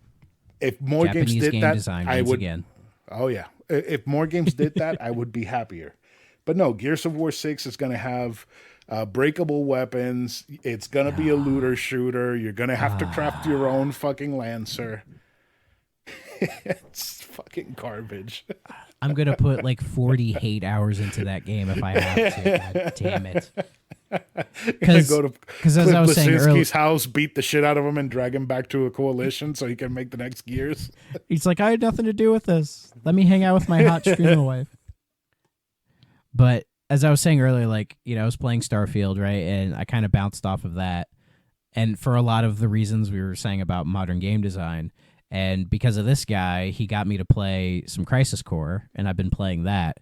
if more games Japanese did game that, design I once would. again. Oh yeah, if more games did that, I would be happier. But no, Gears of War 6 is going to have breakable weapons. It's going to be a looter shooter. You're going to have to craft your own fucking Lancer. It's fucking garbage. I'm gonna put like 40 hate hours into that game if I have to. God damn it. Because Go to as I was saying earlier, Blasinski's house, beat the shit out of him, and drag him back to a coalition so he can make the next Gears. he's like, I had nothing to do with this. Let me hang out with my hot streamer wife. But as I was saying earlier, like, I was playing Starfield, right? And I kind of bounced off of that. And for a lot of the reasons we were saying about modern game design, and because of this guy, he got me to play some Crisis Core, and I've been playing that.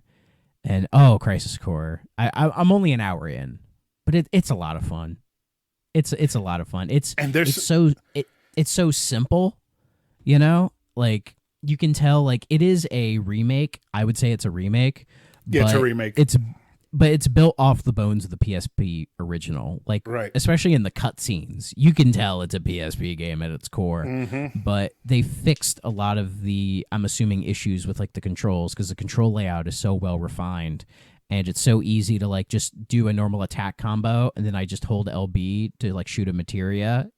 And Crisis Core, I'm only an hour in, but it's a lot of fun. It's a lot of fun. It's so simple, like you can tell like it is a remake. I would say it's a remake. Yeah, it's a remake. But it's built off the bones of the PSP original. Like, right. Especially in the cutscenes, you can tell it's a PSP game at its core. Mm-hmm. But they fixed a lot of the, I'm assuming, issues with like the controls, because the control layout is so well refined, and it's so easy to like just do a normal attack combo, and then I just hold LB to like shoot a materia,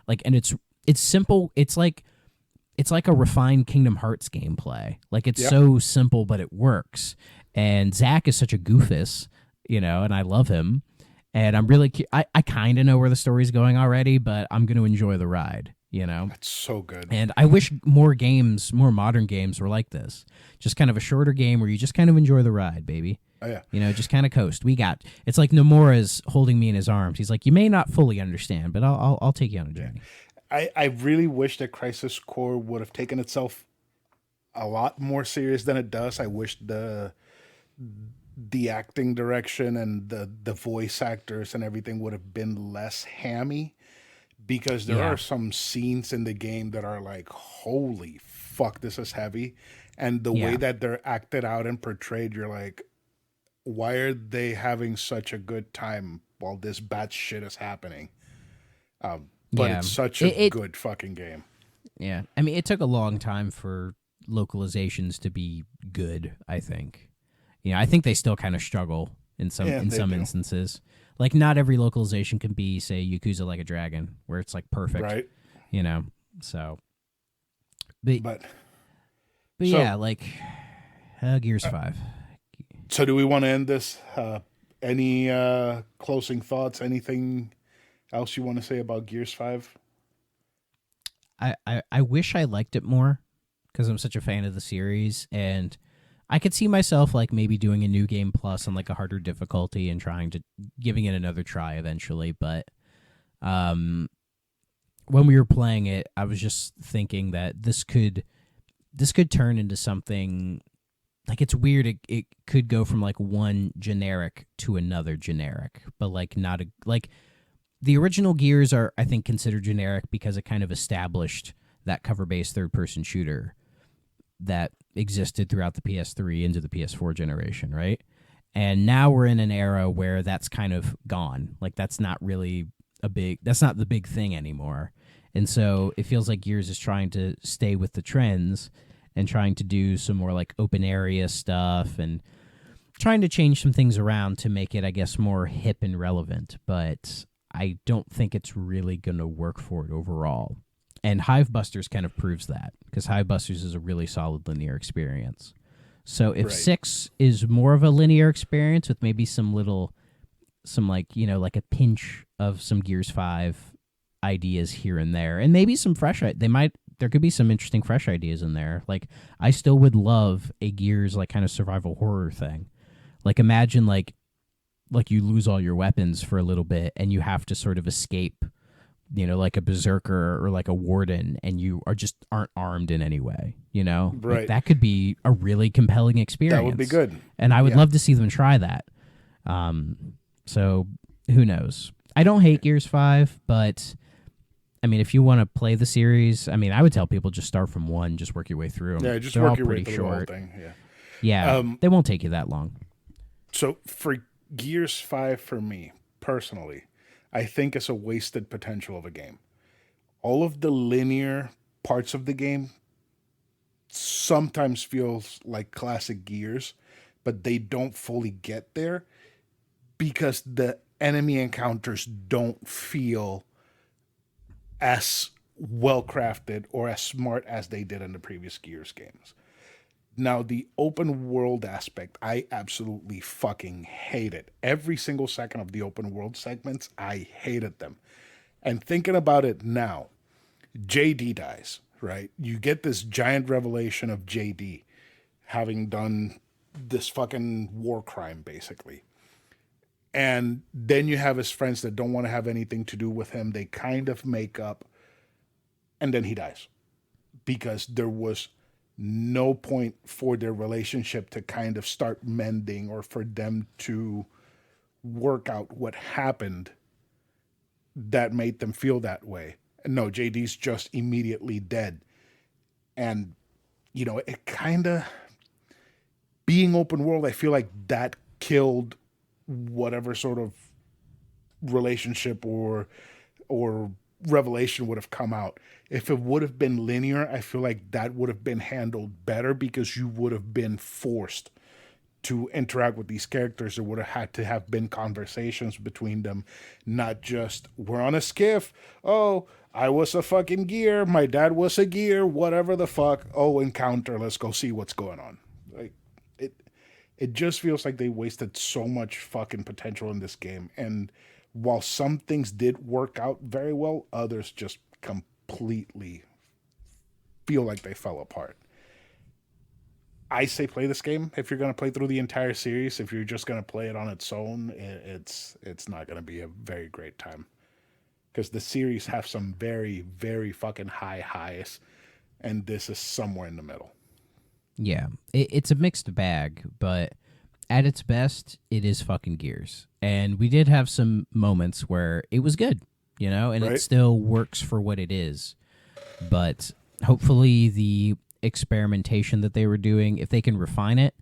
like, and it's simple. It's like a refined Kingdom Hearts gameplay. Like, it's so simple, but it works. And Zach is such a goofus, and I love him. And I'm really, I kind of know where the story's going already, but I'm going to enjoy the ride, That's so good. And I wish more modern games were like this. Just kind of a shorter game where you just kind of enjoy the ride, baby. Oh, yeah. Just kind of coast. It's like Nomura's holding me in his arms. He's like, you may not fully understand, but I'll take you on a journey. I really wish that Crisis Core would have taken itself a lot more serious than it does. I wish the acting direction and the voice actors and everything would have been less hammy, because there are some scenes in the game that are like, holy fuck, this is heavy. And the way that they're acted out and portrayed, you're like, why are they having such a good time while this bad shit is happening? But it's such a good fucking game. Yeah. I mean, it took a long time for localizations to be good, I think. I think they still kind of struggle in some instances. Like, not every localization can be, say, Yakuza Like a Dragon, where it's like perfect. Right. So. But yeah, like Gears 5. So do we want to end this? Any closing thoughts? Anything else you want to say about Gears 5? I wish I liked it more, because I'm such a fan of the series, and I could see myself like maybe doing a new game plus on like a harder difficulty and giving it another try eventually. But when we were playing it, I was just thinking that this could turn into something like, it's weird. It could go from like one generic to another generic, but like not like the original Gears are, I think, considered generic because it kind of established that cover-based third-person shooter that existed throughout the PS3 into the PS4 generation, right? And now we're in an era where that's kind of gone. Like, that's not really that's not the big thing anymore. And so it feels like Gears is trying to stay with the trends and trying to do some more like open area stuff and trying to change some things around to make it, I guess, more hip and relevant. But I don't think it's really going to work for it overall. And Hivebusters kind of proves that, because Hivebusters is a really solid linear experience. So if 6 is more of a linear experience with maybe some like, like a pinch of some Gears 5 ideas here and there, and maybe some there could be some interesting fresh ideas in there. Like, I still would love a Gears like kind of survival horror thing. Like, imagine like you lose all your weapons for a little bit and you have to sort of escape like a berserker or like a warden, and you aren't armed in any way. Like Right. that could be a really compelling experience. That would be good. And I would love to see them try that. So who knows? I don't hate Gears 5, but I mean, if you want to play the series, I mean, I would tell people just start from 1, just work your way through them. Yeah, just They're work all your way pretty through the whole short. thing. Yeah. Yeah, they won't take you that long. So for Gears 5, for me personally, I think it's a wasted potential of a game. All of the linear parts of the game sometimes feels like classic Gears, but they don't fully get there because the enemy encounters don't feel as well crafted or as smart as they did in the previous Gears games. Now, the open world aspect, I absolutely fucking hate it. Every single second of the open world segments, I hated them. And thinking about it now, JD dies, right? You get this giant revelation of JD having done this fucking war crime, basically. And then you have his friends that don't want to have anything to do with him. They kind of make up, and then he dies because there was no point for their relationship to kind of start mending or for them to work out what happened that made them feel that way. No, JD's just immediately dead. And, it kind of, being open world, I feel like that killed whatever sort of relationship or revelation would have come out. If it would have been linear, I feel like that would have been handled better because you would have been forced to interact with these characters. There would have had to have been conversations between them, not just, we're on a skiff. Oh, I was a fucking gear. My dad was a gear. Whatever the fuck. Oh, encounter. Let's go see what's going on. Like, it just feels like they wasted so much fucking potential in this game. And while some things did work out very well, others just completely feel like they fell apart. I say play this game if you're going to play through the entire series. If you're just going to play it on its own, it's not going to be a very great time. Because the series have some very, very fucking high highs, and this is somewhere in the middle. Yeah, it's a mixed bag, but at its best, it is fucking Gears. And we did have some moments where it was good, and Right. it still works for what it is. But hopefully the experimentation that they were doing, if they can refine it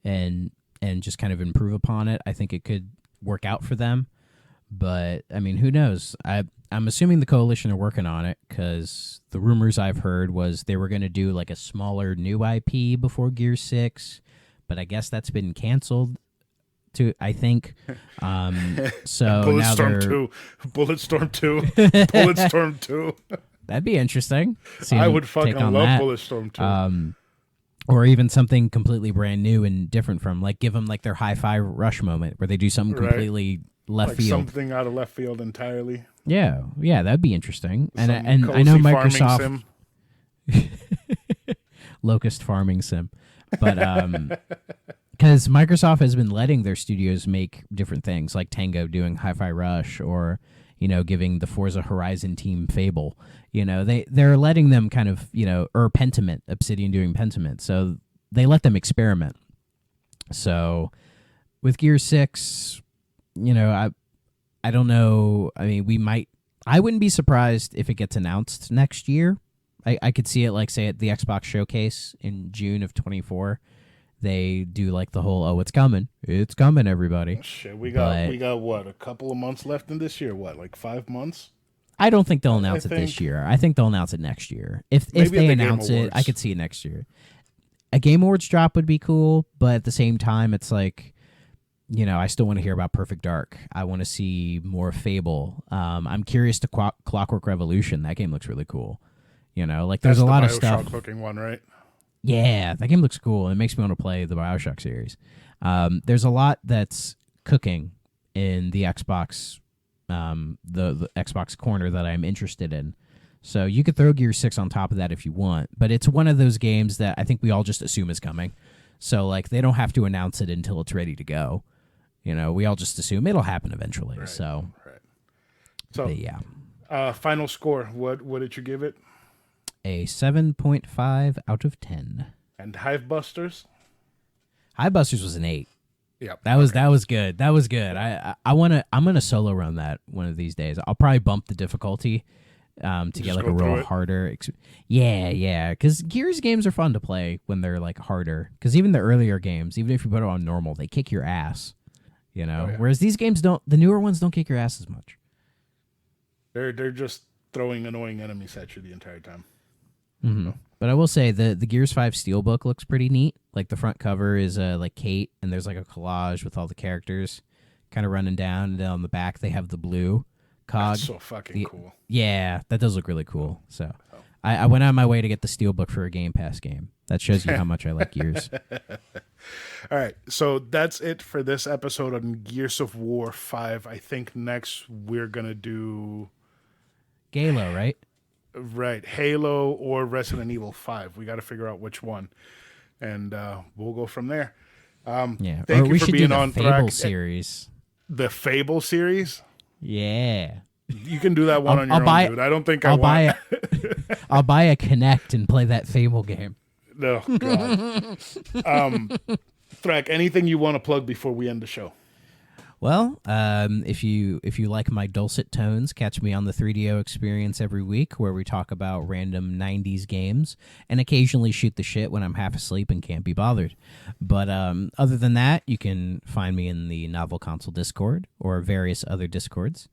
and just kind of improve upon it, I think it could work out for them. But, I mean, who knows? I'm assuming the Coalition are working on it because the rumors I've heard was they were going to do like a smaller new IP before Gear 6, but I guess that's been canceled, I think. So now Bulletstorm 2. Bulletstorm 2. Bulletstorm 2. That'd be interesting. I would fucking love Bulletstorm 2. Or even something completely brand new and different from, like, give them like their hi-fi rush moment where they do something completely left field. Something out of left field entirely. Yeah, that'd be interesting. And Some I know cozy farming Microsoft sim. Locust farming sim, but because Microsoft has been letting their studios make different things, like Tango doing Hi-Fi Rush, or giving the Forza Horizon team Fable. They're letting them kind of or Pentiment, Obsidian doing Pentiment, so they let them experiment. So with Gear 6, I don't know. I mean, I wouldn't be surprised if it gets announced next year. I could see it, like, say, at the Xbox Showcase in June of 24. They do, like, the whole, it's coming, everybody. Shit, we got what, a couple of months left in this year? What, like 5 months? I don't think they'll announce it this year. I think they'll announce it next year. If they announce it, I could see it next year. A Game Awards drop would be cool, but at the same time, it's like, I still want to hear about Perfect Dark. I want to see more Fable. I'm curious to Clockwork Revolution. That game looks really cool. Like, there's a lot of stuff. Bioshock looking one, right? Yeah, that game looks cool. It makes me want to play the Bioshock series. There's a lot that's cooking in the Xbox, the Xbox corner that I'm interested in. So you could throw Gear 6 on top of that if you want, but it's one of those games that I think we all just assume is coming. So, like, they don't have to announce it until it's ready to go. We all just assume it'll happen eventually. Right. So, Right. So, but yeah. Final score. What did you give it? A 7.5 out of 10. And Hive Busters? Hive Busters was an 8. Yep. That was good. That was good. I'm gonna solo run that one of these days. I'll probably bump the difficulty to get like a real harder. Yeah. Because Gears games are fun to play when they're like harder. Because even the earlier games, even if you put it on normal, they kick your ass. You know. Oh, yeah. Whereas these games don't. The newer ones don't kick your ass as much. They're just throwing annoying enemies at you the entire time. Mm-hmm. But I will say the Gears 5 Steelbook looks pretty neat. Like the front cover is like Kate, and there's like a collage with all the characters kind of running down. And then on the back they have the blue cog. That's so fucking cool. Yeah, that does look really cool. So I went out of my way to get the Steelbook for a Game Pass game. That shows you how much I like Gears. All right, so that's it for this episode on Gears of War 5. I think next we're gonna do Galo, right? Right, Halo or Resident Evil 5. We got to figure out which one, and we'll go from there. Yeah, thank or you we for should being do the on Fable Thrak. series. The Fable series. Yeah, you can do that one on your own, dude. I don't think I'll buy I'll buy a Kinect and play that Fable game. No, God. Thrak, anything you want to plug before we end the show? Well, if you like my dulcet tones, catch me on the 3DO Experience every week, where we talk about random 90s games and occasionally shoot the shit when I'm half asleep and can't be bothered. But other than that, you can find me in the Novel Console Discord or various other Discords.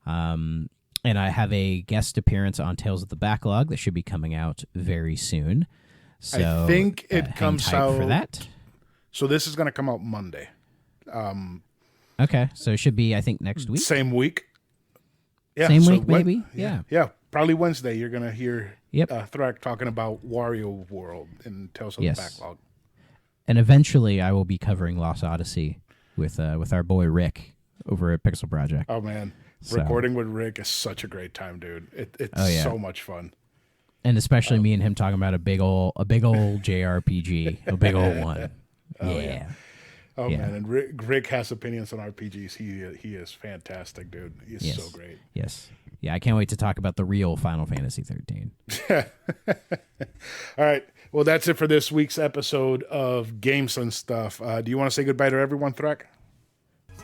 And I have a guest appearance on Tales of the Backlog that should be coming out very soon. So I think it comes out for that. So this is going to come out Monday. Okay, so it should be, I think, next week. Same week. Yeah, Same week, maybe. Yeah. Probably Wednesday. You're gonna hear Yep. Thrak talking about Wario World and Tales of the Backlog. And eventually, I will be covering Lost Odyssey with our boy Rick over at Pixel Project. Oh man, recording with Rick is such a great time, dude. It's so much fun. And especially me and him talking about a big old JRPG, a big old one. Yeah. Oh man, and Rick has opinions on RPGs. He is fantastic, dude. He's so great. Yes. Yeah, I can't wait to talk about the real Final Fantasy 13. All right. Well, that's it for this week's episode of Games and Stuff. Do you want to say goodbye to everyone, Thrak?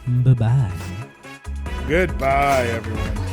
Bye-bye. Goodbye, everyone.